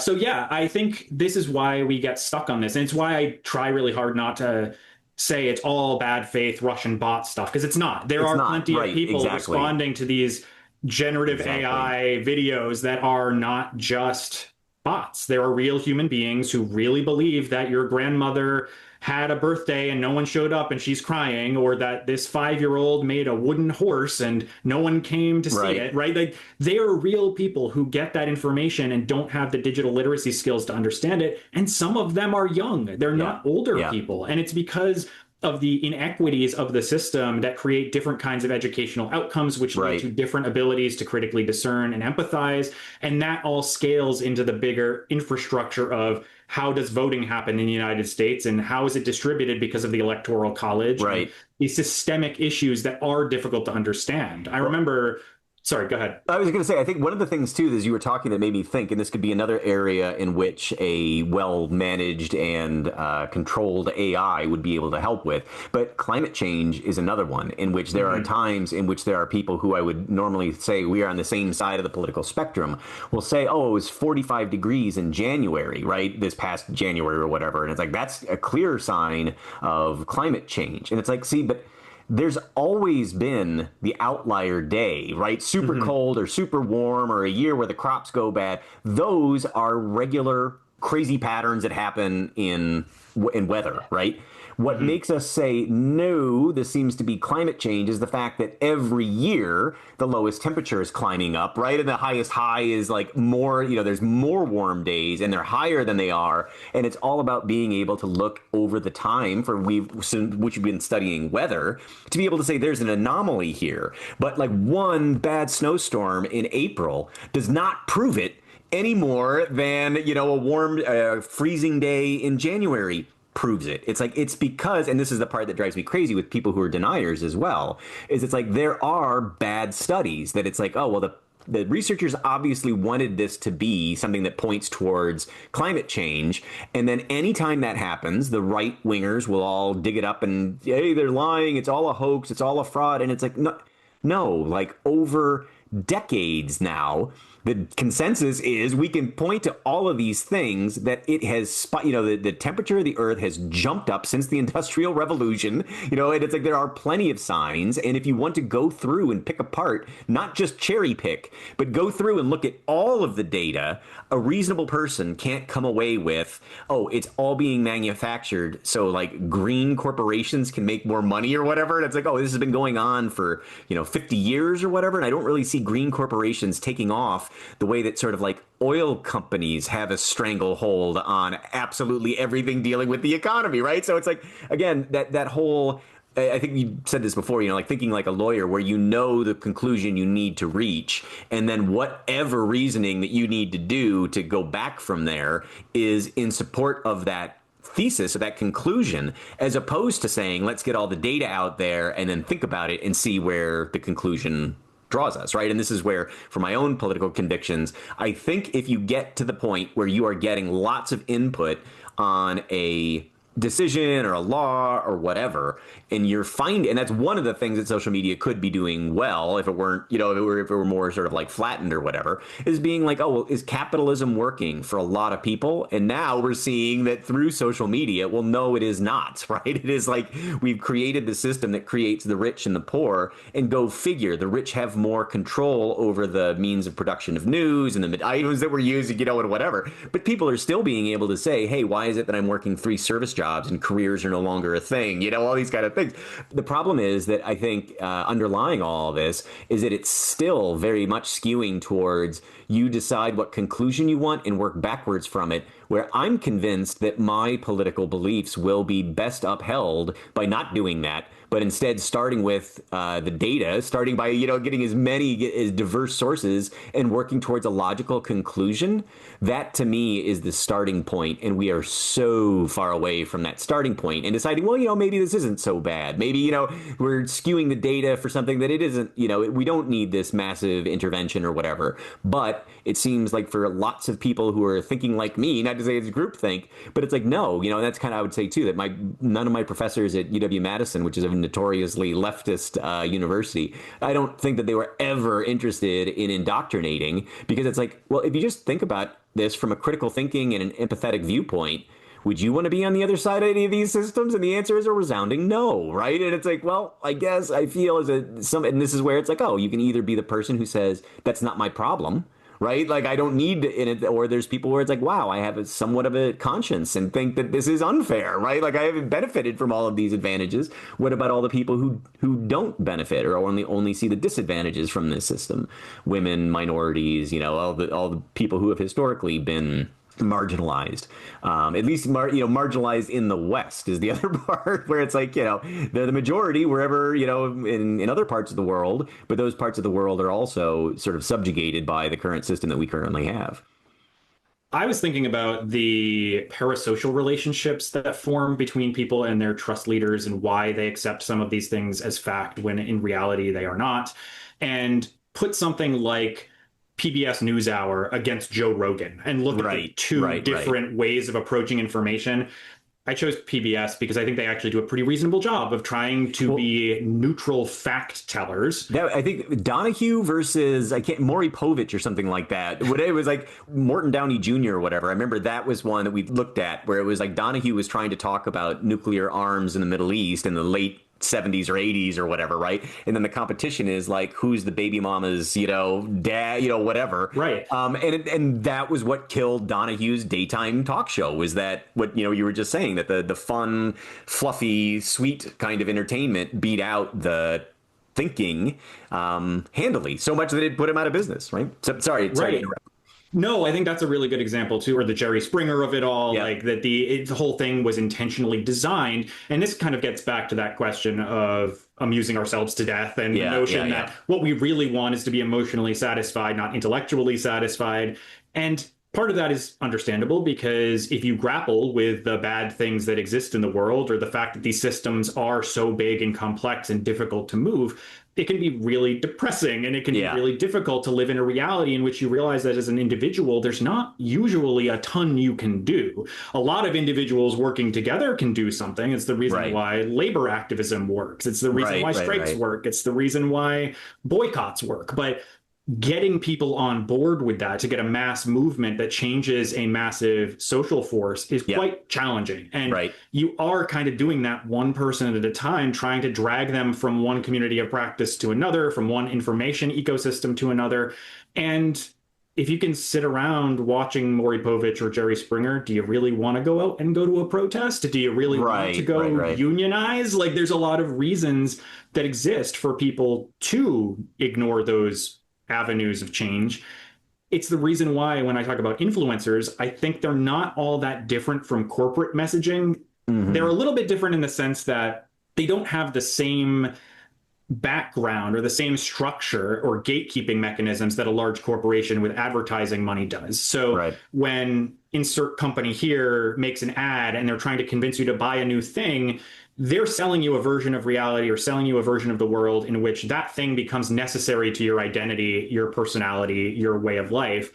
So yeah, I think this is why we get stuck on this. And it's why I try really hard not to say it's all bad faith Russian bot stuff, because it's not. There are plenty of people responding to these generative AI videos that are not just bots. There are real human beings who really believe that your grandmother had a birthday and no one showed up and she's crying, or that this 5-year-old made a wooden horse and no one came to see it, right? Like, they are real people who get that information and don't have the digital literacy skills to understand it. And some of them are young. They're not older people. And it's because of the inequities of the system that create different kinds of educational outcomes, which lead to different abilities to critically discern and empathize. And that all scales into the bigger infrastructure of how does voting happen in the United States and how is it distributed because of the Electoral College? These systemic issues that are difficult to understand. I remember Sorry, go ahead. I was going to say, I think one of the things too, as you were talking, that made me think, and this could be another area in which a well-managed and controlled AI would be able to help with. But climate change is another one in which there are times in which there are people who I would normally say we are on the same side of the political spectrum will say, oh, it was 45 degrees in January, right? This past January or whatever. And it's like, that's a clear sign of climate change. And it's like, see, but there's always been the outlier day, right? Super cold or super warm or a year where the crops go bad. Those are regular crazy patterns that happen in weather, right? What makes us say, no, this seems to be climate change is the fact that every year the lowest temperature is climbing up, right? And the highest high is like more, there's more warm days and they're higher than they are. And it's all about being able to look over the time which we've been studying weather to be able to say there's an anomaly here. But like one bad snowstorm in April does not prove it any more than, a warm, freezing day in January proves it. It's because, and this is the part that drives me crazy with people who are deniers as well, is it's like there are bad studies that it's like, oh, well, the researchers obviously wanted this to be something that points towards climate change. And then anytime that happens, the right wingers will all dig it up and, hey, they're lying. It's all a hoax. It's all a fraud. And it's like, no, like over decades now, the consensus is we can point to all of these things that it has, the temperature of the earth has jumped up since the Industrial Revolution, and it's like there are plenty of signs. And if you want to go through and pick apart, not just cherry pick, but go through and look at all of the data, a reasonable person can't come away with, oh, it's all being manufactured so like green corporations can make more money or whatever. And it's like, oh, this has been going on for, 50 years or whatever. And I don't really see green corporations taking off the way that sort of like oil companies have a stranglehold on absolutely everything dealing with the economy, right? So it's like, again, that whole, I think you said this before, like thinking like a lawyer where the conclusion you need to reach, and then whatever reasoning that you need to do to go back from there is in support of that thesis, of that conclusion, as opposed to saying, let's get all the data out there and then think about it and see where the conclusion draws us, right? And this is where, for my own political convictions, I think if you get to the point where you are getting lots of input on a decision or a law or whatever, and and that's one of the things that social media could be doing well if it weren't, if it were more sort of like flattened or whatever, is being like, oh, well, is capitalism working for a lot of people? And now we're seeing that through social media, well, no, it is not, right? It is like we've created the system that creates the rich and the poor, and go figure, the rich have more control over the means of production of news and the items that we're using, and whatever. But people are still being able to say, hey, why is it that I'm working 3 service jobs and careers are no longer a thing, all these kind of things. The problem is that I think underlying all of this is that it's still very much skewing towards you decide what conclusion you want and work backwards from it, where I'm convinced that my political beliefs will be best upheld by not doing that, but instead starting with the data, starting by, getting as diverse sources and working towards a logical conclusion. That to me is the starting point. And we are so far away from that starting point and deciding, well, maybe this isn't so bad. Maybe, we're skewing the data for something that it isn't, we don't need this massive intervention or whatever. But it seems like for lots of people who are thinking like me, not to say it's groupthink, but it's like, no, that's kind of, I would say too, that none of my professors at UW-Madison, which is a notoriously leftist university, I don't think that they were ever interested in indoctrinating, because it's like, well, if you just think about this from a critical thinking and an empathetic viewpoint, would you want to be on the other side of any of these systems? And the answer is a resounding no, right? And it's like, well, I guess I feel and this is where it's like, oh, you can either be the person who says, that's not my problem, right? Like, I don't need in it, or there's people where it's like, wow, I have somewhat of a conscience and think that this is unfair, right? Like, I haven't benefited from all of these advantages. What about all the people who don't benefit or only see the disadvantages from this system? Women, minorities, all the people who have historically been marginalized, at least marginalized in the West is the other part, where it's like, they're the majority wherever, in other parts of the world, but those parts of the world are also sort of subjugated by the current system that we currently have. I was thinking about the parasocial relationships that form between people and their trust leaders, and why they accept some of these things as fact when in reality they are not. And put something like PBS NewsHour against Joe Rogan and look at the two different ways of approaching information, I chose PBS because I think they actually do a pretty reasonable job of trying to be neutral fact tellers. I think Donahue versus Maury Povich or something like that. It was like Morton Downey Jr. or whatever. I remember that was one that we looked at where it was like Donahue was trying to talk about nuclear arms in the Middle East in the late 70s or 80s or whatever, right? And then the competition is like, who's the baby mama's, dad, whatever. Right. And that was what killed Donahue's daytime talk show, was that what, you were just saying, that the fun, fluffy, sweet kind of entertainment beat out the thinking handily, so much that it put him out of business, right? So, sorry to interrupt. No, I think that's a really good example too, or the Jerry Springer of it all, like that the whole thing was intentionally designed. And this kind of gets back to that question of amusing ourselves to death and the notion that what we really want is to be emotionally satisfied, not intellectually satisfied. And part of that is understandable, because if you grapple with the bad things that exist in the world, or the fact that these systems are so big and complex and difficult to move, it can be really depressing, and it can be really difficult to live in a reality in which you realize that as an individual, there's not usually a ton you can do. A lot of individuals working together can do something. It's the reason why labor activism works. It's the reason why strikes work. It's the reason why boycotts work. But getting people on board with that to get a mass movement that changes a massive social force is quite challenging. And you are kind of doing that one person at a time, trying to drag them from one community of practice to another, from one information ecosystem to another. And if you can sit around watching Maury Povich or Jerry Springer, do you really want to go out and go to a protest? Do you really want to go unionize? Like, there's a lot of reasons that exist for people to ignore those avenues of change. It's the reason why when I talk about influencers, I think they're not all that different from corporate messaging. They're a little bit different in the sense that they don't have the same background or the same structure or gatekeeping mechanisms that a large corporation with advertising money does. So when insert company here makes an ad and they're trying to convince you to buy a new thing, they're selling you a version of reality or selling you a version of the world in which that thing becomes necessary to your identity, your personality, your way of life.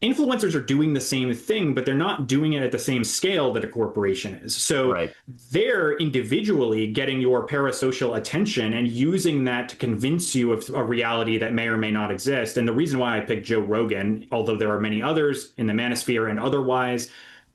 Influencers are doing the same thing, but they're not doing it at the same scale that a corporation is. So they're individually getting your parasocial attention and using that to convince you of a reality that may or may not exist. And the reason why I picked Joe Rogan, although there are many others in the manosphere and otherwise,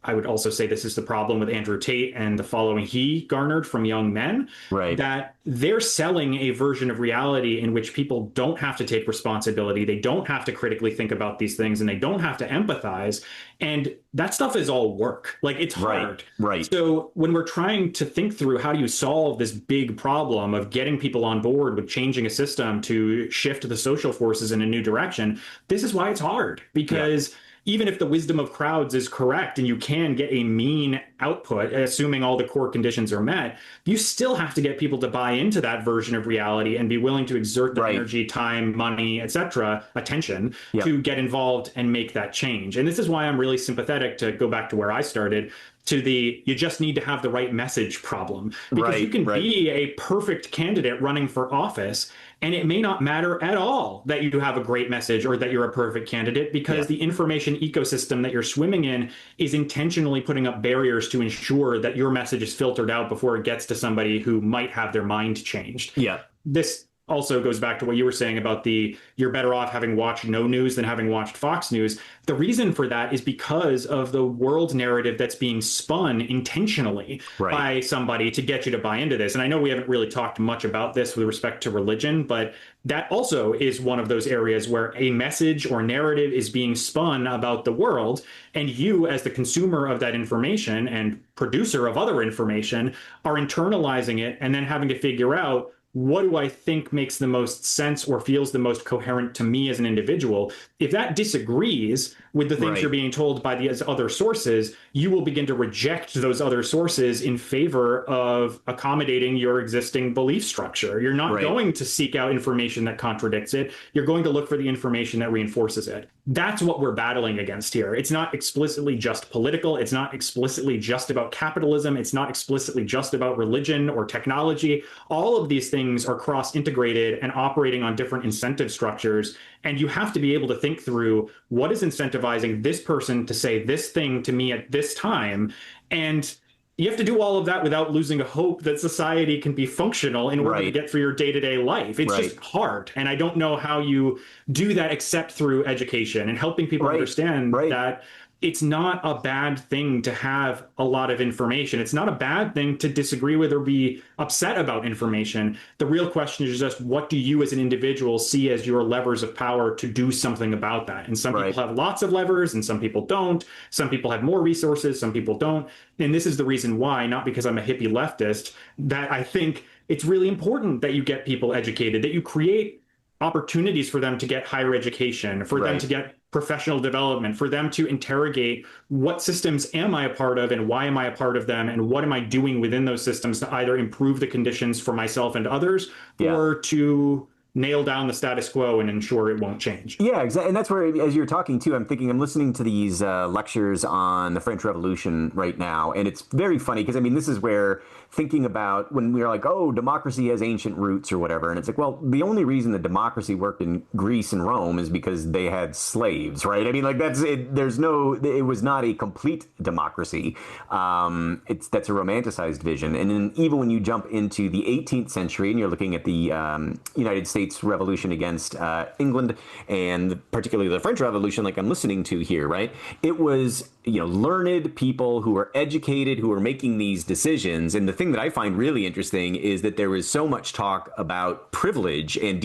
I would also say this is the problem with Andrew Tate and the following he garnered from young men, that they're selling a version of reality in which people don't have to take responsibility. They don't have to critically think about these things, and they don't have to empathize. And that stuff is all work. Like, it's hard. So when we're trying to think through how do you solve this big problem of getting people on board with changing a system to shift the social forces in a new direction, this is why it's hard, because even if the wisdom of crowds is correct and you can get a mean output, assuming all the core conditions are met, you still have to get people to buy into that version of reality and be willing to exert the energy, time, money, etc., attention to get involved and make that change. And this is why I'm really sympathetic, to go back to where I started, to the you just need to have the right message problem. Because you can be a perfect candidate running for office, and it may not matter at all that you have a great message or that you're a perfect candidate, because the information ecosystem that you're swimming in is intentionally putting up barriers to ensure that your message is filtered out before it gets to somebody who might have their mind changed. This also goes back to what you were saying about you're better off having watched no news than having watched Fox News. The reason for that is because of the world narrative that's being spun intentionally by somebody to get you to buy into this. And I know we haven't really talked much about this with respect to religion, but that also is one of those areas where a message or narrative is being spun about the world, and you, as the consumer of that information and producer of other information, are internalizing it and then having to figure out, what do I think makes the most sense or feels the most coherent to me as an individual? If that disagrees with the things you're being told by the other sources, you will begin to reject those other sources in favor of accommodating your existing belief structure. You're not going to seek out information that contradicts it. You're going to look for the information that reinforces it. That's what we're battling against here. It's not explicitly just political. It's not explicitly just about capitalism. It's not explicitly just about religion or technology. All of these things things are cross-integrated and operating on different incentive structures. And you have to be able to think through what is incentivizing this person to say this thing to me at this time. And you have to do all of that without losing a hope that society can be functional in order to get through your day-to-day life. It's just hard. And I don't know how you do that except through education and helping people understand that it's not a bad thing to have a lot of information. It's not a bad thing to disagree with or be upset about information. The real question is just, what do you as an individual see as your levers of power to do something about that? And some people have lots of levers and some people don't. Some people have more resources, some people don't. And this is the reason why, not because I'm a hippie leftist, that I think it's really important that you get people educated, that you create opportunities for them to get higher education, for them to get professional development, for them to interrogate what systems am I a part of and why am I a part of them and what am I doing within those systems to either improve the conditions for myself and others or to nail down the status quo and ensure it won't change. Yeah, exactly. And that's where, as you're talking too, I'm listening to these lectures on the French Revolution right now. And it's very funny because, I mean, this is where thinking about when we are like, oh, democracy has ancient roots or whatever. And it's like, well, the only reason that democracy worked in Greece and Rome is because they had slaves, right? I mean, like that's it. It was not a complete democracy. That's a romanticized vision. And then even when you jump into the 18th century and you're looking at the United States Revolution against England and particularly the French Revolution, like I'm listening to here, right? It was, learned people who were educated, who were making these decisions. And the thing that I find really interesting is that there was so much talk about privilege and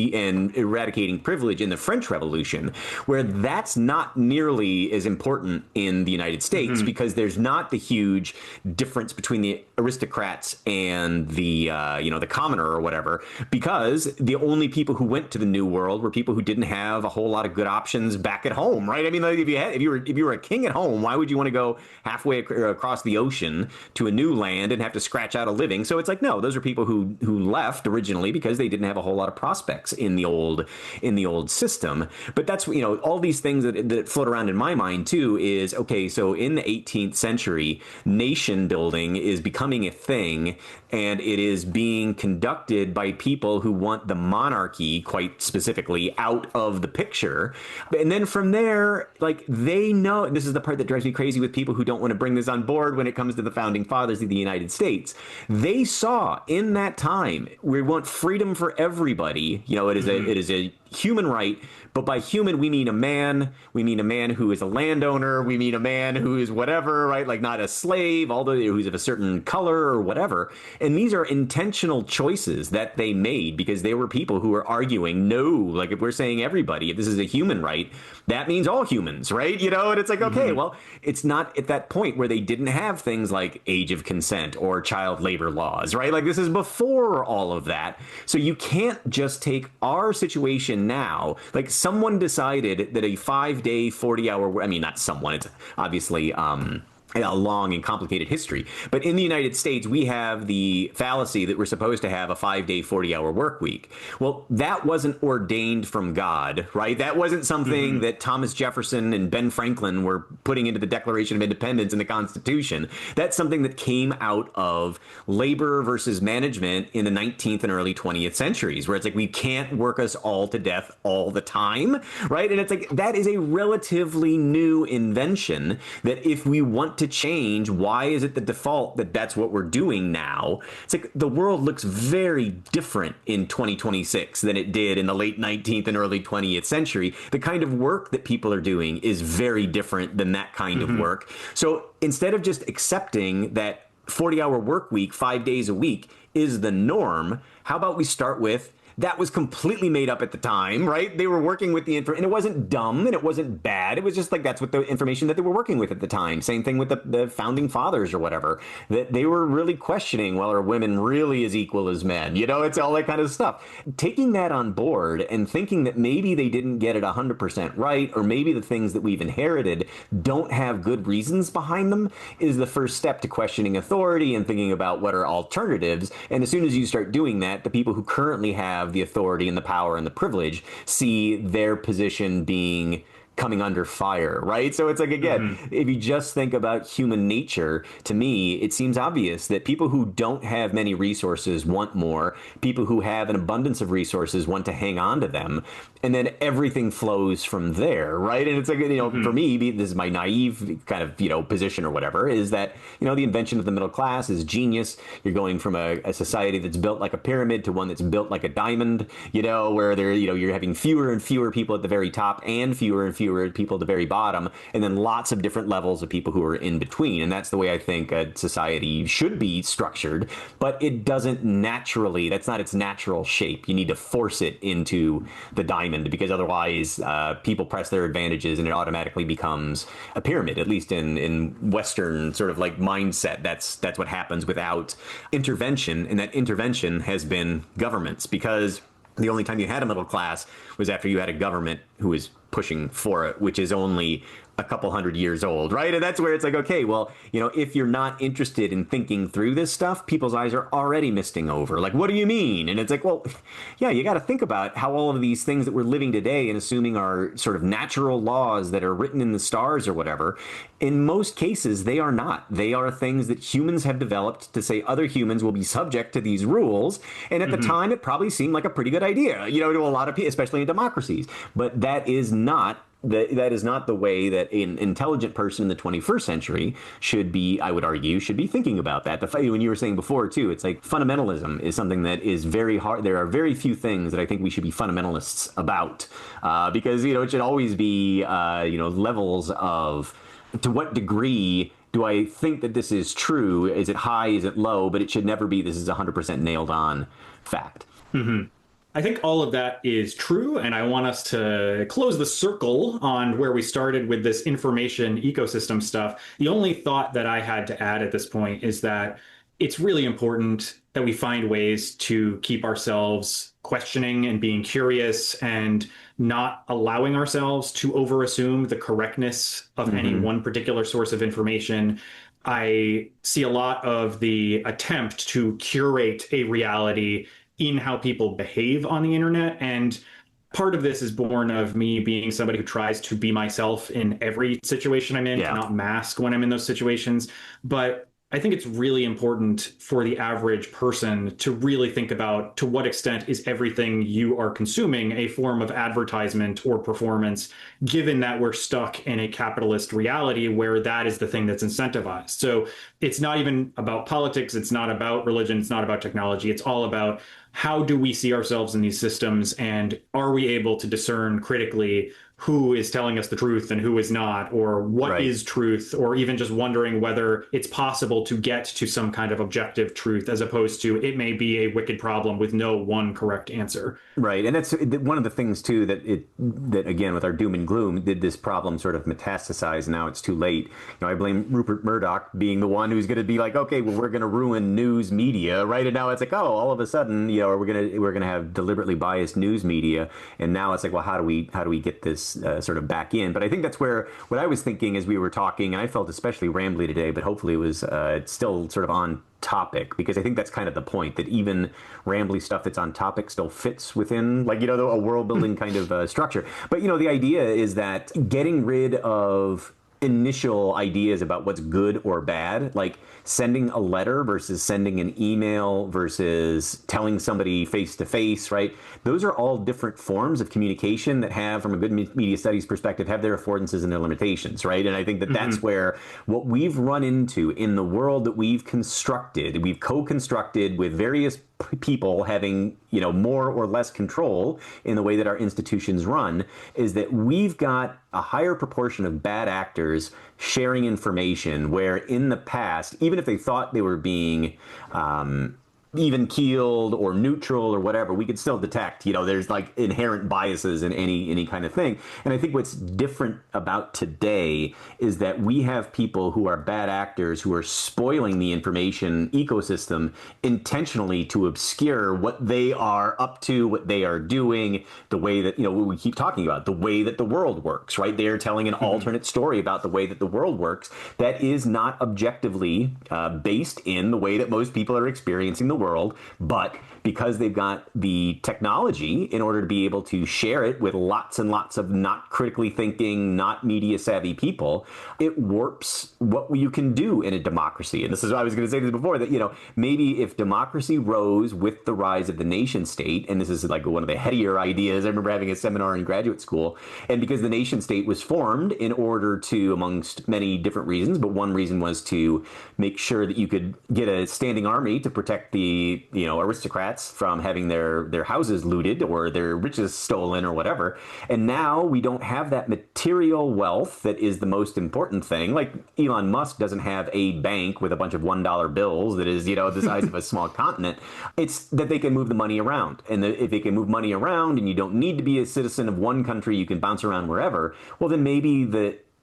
eradicating privilege in the French Revolution, where that's not nearly as important in the United States because there's not the huge difference between the aristocrats and the the commoner or whatever, because the only people who went to the New World were people who didn't have a whole lot of good options back at home, right? I mean, like if you were a king at home, why would you want to go halfway across the ocean to a new land and have to scratch out a living? So it's like, no, those are people who left originally because they didn't have a whole lot of prospects in the old system. But that's, all these things that float around in my mind too is, okay, so in the 18th century, nation building is becoming a thing, and it is being conducted by people who want the monarchy, quite specifically, out of the picture. And then from there, like, they know, this is the part that drives me crazy with people who don't want to bring this on board when it comes to the founding fathers of the United States. They saw in that time, we want freedom for everybody. It is a human right, but by human we mean a man. We mean a man who is a landowner. We mean a man who is whatever, right? Like not a slave, although who's of a certain color or whatever. And these are intentional choices that they made because they were people who were arguing, no, like if we're saying everybody, if this is a human right, that means all humans, right? And it's like, okay, well, it's not at that point where they didn't have things like age of consent or child labor laws, right? Like this is before all of that. So you can't just take our situation now. Like someone decided that a 5-day, 40-hour, I mean, not someone, it's obviously a long and complicated history. But in the United States, we have the fallacy that we're supposed to have a 5-day, 40-hour work week. Well, that wasn't ordained from God, right? That wasn't something that Thomas Jefferson and Ben Franklin were putting into the Declaration of Independence and the Constitution. That's something that came out of labor versus management in the 19th and early 20th centuries, where it's like, we can't work us all to death all the time, right? And it's like, that is a relatively new invention that if we want to change, why is it the default that that's what we're doing now? It's like the world looks very different in 2026 than it did in the late 19th and early 20th century. The kind of work that people are doing is very different than that kind of work. So instead of just accepting that 40-hour work week, 5 days a week is the norm, how about we start with that was completely made up at the time, right? They were working with the info, and it wasn't dumb and it wasn't bad. It was just like, that's what the information that they were working with at the time. Same thing with the founding fathers or whatever, that they were really questioning, well, are women really as equal as men? It's all that kind of stuff. Taking that on board and thinking that maybe they didn't get it 100% right, or maybe the things that we've inherited don't have good reasons behind them, is the first step to questioning authority and thinking about what are alternatives. And as soon as you start doing that, the people who currently have the authority and the power and the privilege see their position being coming under fire, right? So it's like, again, if you just think about human nature, to me, it seems obvious that people who don't have many resources want more. People who have an abundance of resources want to hang on to them. And then everything flows from there, right? And it's like, for me, this is my naive kind of, position or whatever, is that, the invention of the middle class is genius. You're going from a society that's built like a pyramid to one that's built like a diamond, where you're having fewer and fewer people at the very top and fewer people at the very bottom, and then lots of different levels of people who are in between. And that's the way I think a society should be structured, but it doesn't naturally, that's not its natural shape. You need to force it into the diamond, because otherwise people press their advantages and it automatically becomes a pyramid. At least in Western sort of like mindset, that's what happens without intervention. And that intervention has been governments, because the only time you had a middle class was after you had a government who was pushing for it, which is only a couple hundred years old, right? And that's where it's like, okay, well, if you're not interested in thinking through this stuff, people's eyes are already misting over. Like, what do you mean? And it's like, well, yeah, you got to think about how all of these things that we're living today and assuming are sort of natural laws that are written in the stars or whatever, in most cases, they are not. They are things that humans have developed to say other humans will be subject to these rules. And at the time, it probably seemed like a pretty good idea, to a lot of people, especially in democracies. But that is not the way that an intelligent person in the 21st century should be, I would argue, should be thinking about that. When you were saying before, too, it's like fundamentalism is something that is very hard. There are very few things that I think we should be fundamentalists about, because, it should always be, levels of to what degree do I think that this is true? Is it high? Is it low? But it should never be this is 100% nailed on fact. I think all of that is true, and I want us to close the circle on where we started with this information ecosystem stuff. The only thought that I had to add at this point is that it's really important that we find ways to keep ourselves questioning and being curious and not allowing ourselves to overassume the correctness of any one particular source of information. I see a lot of the attempt to curate a reality in how people behave on the internet. And part of this is born of me being somebody who tries to be myself in every situation I'm in, to not mask when I'm in those situations. But I think it's really important for the average person to really think about to what extent is everything you are consuming a form of advertisement or performance, given that we're stuck in a capitalist reality where that is the thing that's incentivized. So it's not even about politics. It's not about religion. It's not about technology. It's all about how do we see ourselves in these systems, and are we able to discern critically who is telling us the truth and who is not, or what is truth, or even just wondering whether it's possible to get to some kind of objective truth, as opposed to it may be a wicked problem with no one correct answer. Right. And that's one of the things, too, that again, with our doom and gloom, did this problem sort of metastasize. Now it's too late. I blame Rupert Murdoch being the one who's going to be like, OK, well, we're going to ruin news media. Right. And now it's like, oh, all of a sudden, we're going to have deliberately biased news media. And now it's like, well, how do we get this sort of back in? But I think that's where what I was thinking as we were talking, and I felt especially rambly today, but hopefully it was still sort of on topic, because I think that's kind of the point, that even rambly stuff that's on topic still fits within, like, a world building kind of structure. But, the idea is that getting rid of initial ideas about what's good or bad, like sending a letter versus sending an email versus telling somebody face to face, right? Those are all different forms of communication that have, from a good media studies perspective, have their affordances and their limitations, right? And I think that that's where what we've run into in the world that we've constructed, we've co-constructed with various people having, more or less control in the way that our institutions run, is that we've got a higher proportion of bad actors sharing information, where in the past, even if they thought they were being even keeled or neutral or whatever, we could still detect, there's like inherent biases in any kind of thing. And I think what's different about today is that we have people who are bad actors who are spoiling the information ecosystem intentionally to obscure what they are up to, what they are doing, the way that, what we keep talking about, the way that the world works, right? They are telling an alternate story about the way that the world works that is not objectively based in the way that most people are experiencing the world, but because they've got the technology in order to be able to share it with lots and lots of not critically thinking, not media savvy people, it warps what you can do in a democracy. And this is what I was going to say this before, that, maybe if democracy rose with the rise of the nation state, and this is like one of the headier ideas. I remember having a seminar in graduate school, and because the nation state was formed in order to, amongst many different reasons, but one reason was to make sure that you could get a standing army to protect the, aristocrats from having their houses looted or their riches stolen or whatever. And now we don't have that material wealth that is the most important thing. Like Elon Musk doesn't have a bank with a bunch of $1 bills that is, the size of a small continent. It's that they can move the money around. And if they can move money around and you don't need to be a citizen of one country, you can bounce around wherever. Well, then maybe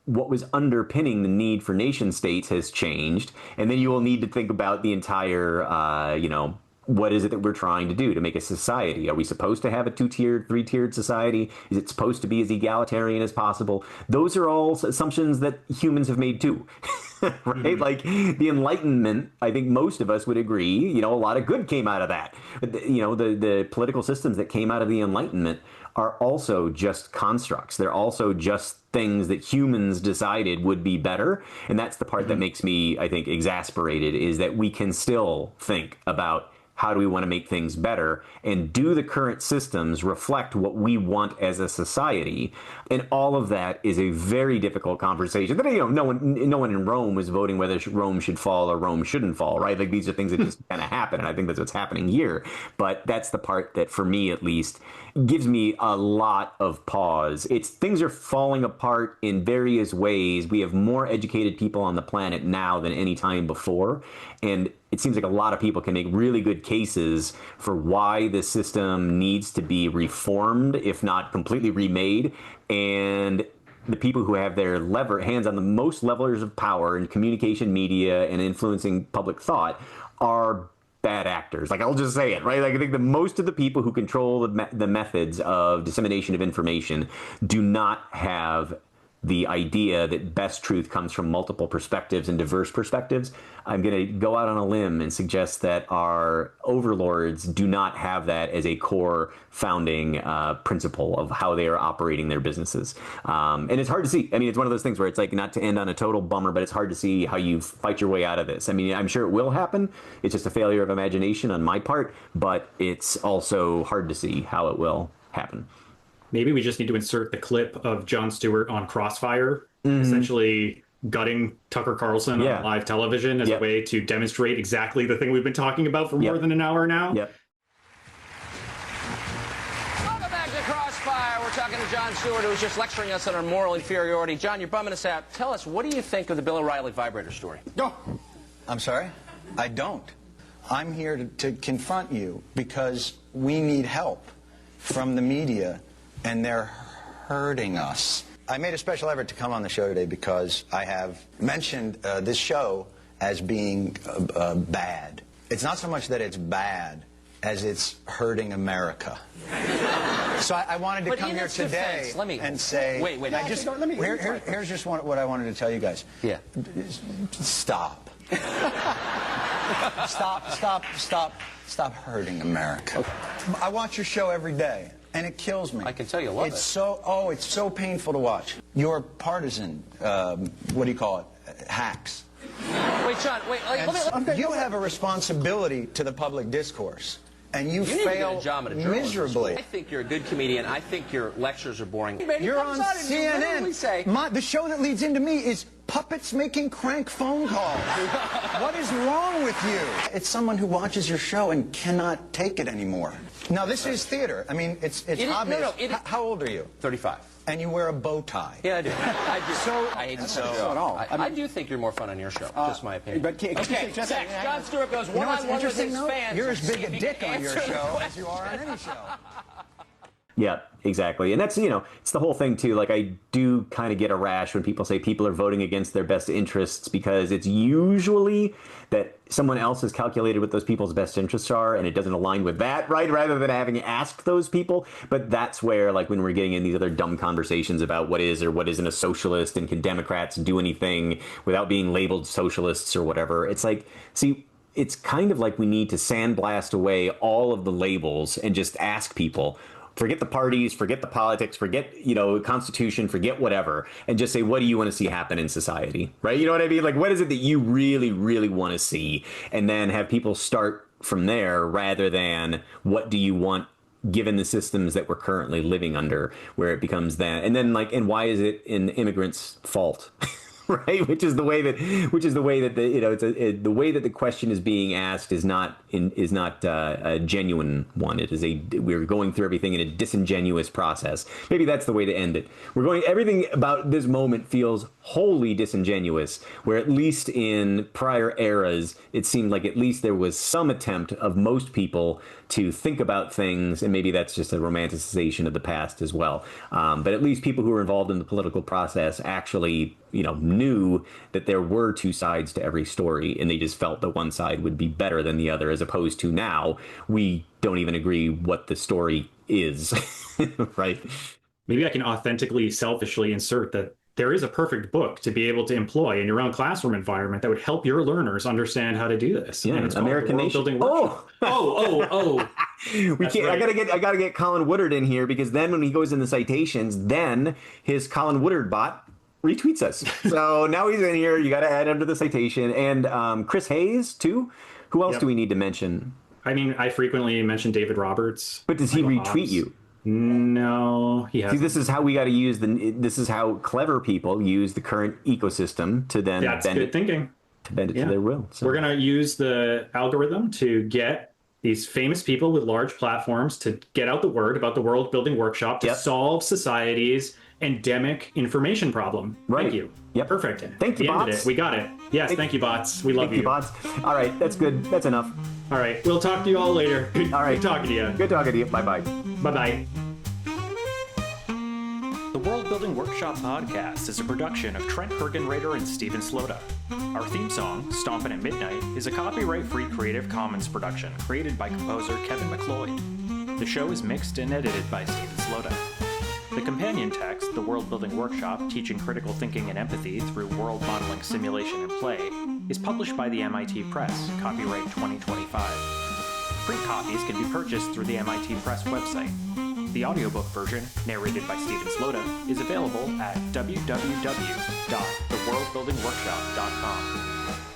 what was underpinning the need for nation states has changed. And then you will need to think about the entire, what is it that we're trying to do to make a society? Are we supposed to have a 2-tiered, 3-tiered society? Is it supposed to be as egalitarian as possible? Those are all assumptions that humans have made too, right? Mm-hmm. Like the Enlightenment, I think most of us would agree, a lot of good came out of that. The political systems that came out of the Enlightenment are also just constructs. They're also just things that humans decided would be better. And that's the part that makes me, I think, exasperated, is that we can still think about how do we want to make things better, and do the current systems reflect what we want as a society? And all of that is a very difficult conversation. But no one in Rome was voting whether Rome should fall or Rome shouldn't fall, right? Like these are things that just kind of happen, and I think that's what's happening here. But that's the part that, for me at least, gives me a lot of pause. Things are falling apart in various ways. We have more educated people on the planet now than any time before, and it seems like a lot of people can make really good cases for why the system needs to be reformed, if not completely remade. And the people who have their hands on the most levers of power in communication, media, and influencing public thought are bad actors. Like, I'll just say it, right? Like, I think that most of the people who control the methods of dissemination of information do not have the idea that best truth comes from multiple perspectives and diverse perspectives. I'm going to go out on a limb and suggest that our overlords do not have that as a core founding principle of how they are operating their businesses. And it's hard to see. I mean, it's one of those things where it's like, not to end on a total bummer, but it's hard to see how you fight your way out of this. I mean, I'm sure it will happen. It's just a failure of imagination on my part, but it's also hard to see how it will happen. Maybe we just need to insert the clip of Jon Stewart on Crossfire, essentially gutting Tucker Carlson on live television as a way to demonstrate exactly the thing we've been talking about for more than an hour now. Welcome back to Crossfire. We're talking to Jon Stewart, who was just lecturing us on our moral inferiority. John, you're bumming us out. Tell us, what do you think of the Bill O'Reilly vibrator story? No. I'm sorry? I don't. I'm here to confront you because we need help from the media, and they're hurting us. I made a special effort to come on the show today because I have mentioned this show as being bad. It's not so much that it's bad as it's hurting America. So I wanted to come here today and say... Wait. Here's just what I wanted to tell you guys. Yeah. Stop. Stop hurting America. Okay. I watch your show every day. And it kills me. I can tell you love it. It's so painful to watch. Your partisan, what do you call it, hacks. Wait, John, you have a responsibility to the public discourse, and you fail miserably. I think you're a good comedian. I think your lectures are boring. You're on CNN. The show that leads into me is puppets making crank phone calls. What is wrong with you? It's someone who watches your show and cannot take it anymore. Now, this is theater. I mean, it's obvious. How old are you? 35. And you wear a bow tie. Yeah, I do. I hate the show. I do think you're more fun on your show. Just my opinion. But Jon Stewart goes one-on-one with his fans. You're as big a dick on your show as you are on any show. Yeah, exactly. And that's, it's the whole thing too. Like, I do kind of get a rash when people say people are voting against their best interests, because it's usually that someone else has calculated what those people's best interests are, and it doesn't align with that, right? Rather than having asked those people. But that's where, like, when we're getting in these other dumb conversations about what is or what isn't a socialist, and can Democrats do anything without being labeled socialists or whatever, it's like, see, it's kind of like we need to sandblast away all of the labels and just ask people, forget the parties, forget the politics, forget, Constitution, forget whatever, and just say, what do you want to see happen in society, right? You know what I mean? Like, what is it that you really, really want to see? And then have people start from there rather than what do you want given the systems that we're currently living under, where it becomes that. And then and why is it an immigrant's fault? Right, which is the way that the way that the question is being asked is not a genuine one. It is we're going through everything in a disingenuous process. Maybe that's the way to end it. Everything about this moment feels wholly disingenuous, where at least in prior eras, it seemed like at least there was some attempt of most people to think about things, and maybe that's just a romanticization of the past as well. But at least people who were involved in the political process actually, knew that there were two sides to every story, and they just felt that one side would be better than the other, as opposed to now we don't even agree what the story is, right? Maybe I can authentically, selfishly insert that there is a perfect book to be able to employ in your own classroom environment that would help your learners understand how to do this. Yeah, and it's American Nation. Worldbuilding Workshop. Oh. We can't. Right. I gotta get Colin Woodard in here, because then when he goes in the citations, then his Colin Woodard bot retweets us. So now he's in here. You got to add him to the citation. And Chris Hayes too. Who else do we need to mention? I mean, I frequently mention David Roberts. But does he retweet you? No, he hasn't. See, this is how we got to use this is how clever people use the current ecosystem to then bend it to their will. So. We're going to use the algorithm to get these famous people with large platforms to get out the word about the World Building Workshop to solve society's endemic information problem. Right. Thank you. Yep. Perfect. Thank you, bots. We got it. Yes, thank you, bots. We love you. Thank you, bots. All right, that's good. That's enough. All right, we'll talk to you all later. All right. Good talking to you. Good talking to you. Bye-bye. Bye-bye. The World Building Workshop podcast is a production of Trent Hergenrader and Steven Slota. Our theme song, Stompin' at Midnight, is a copyright-free Creative Commons production created by composer Kevin MacLeod. The show is mixed and edited by Steven Slota. The companion text, The World Building Workshop, Teaching Critical Thinking and Empathy Through World Modeling, Simulation, and Play, is published by the MIT Press, copyright 2025. Free copies can be purchased through the MIT Press website. The audiobook version, narrated by Steven Slota, is available at www.theworldbuildingworkshop.com.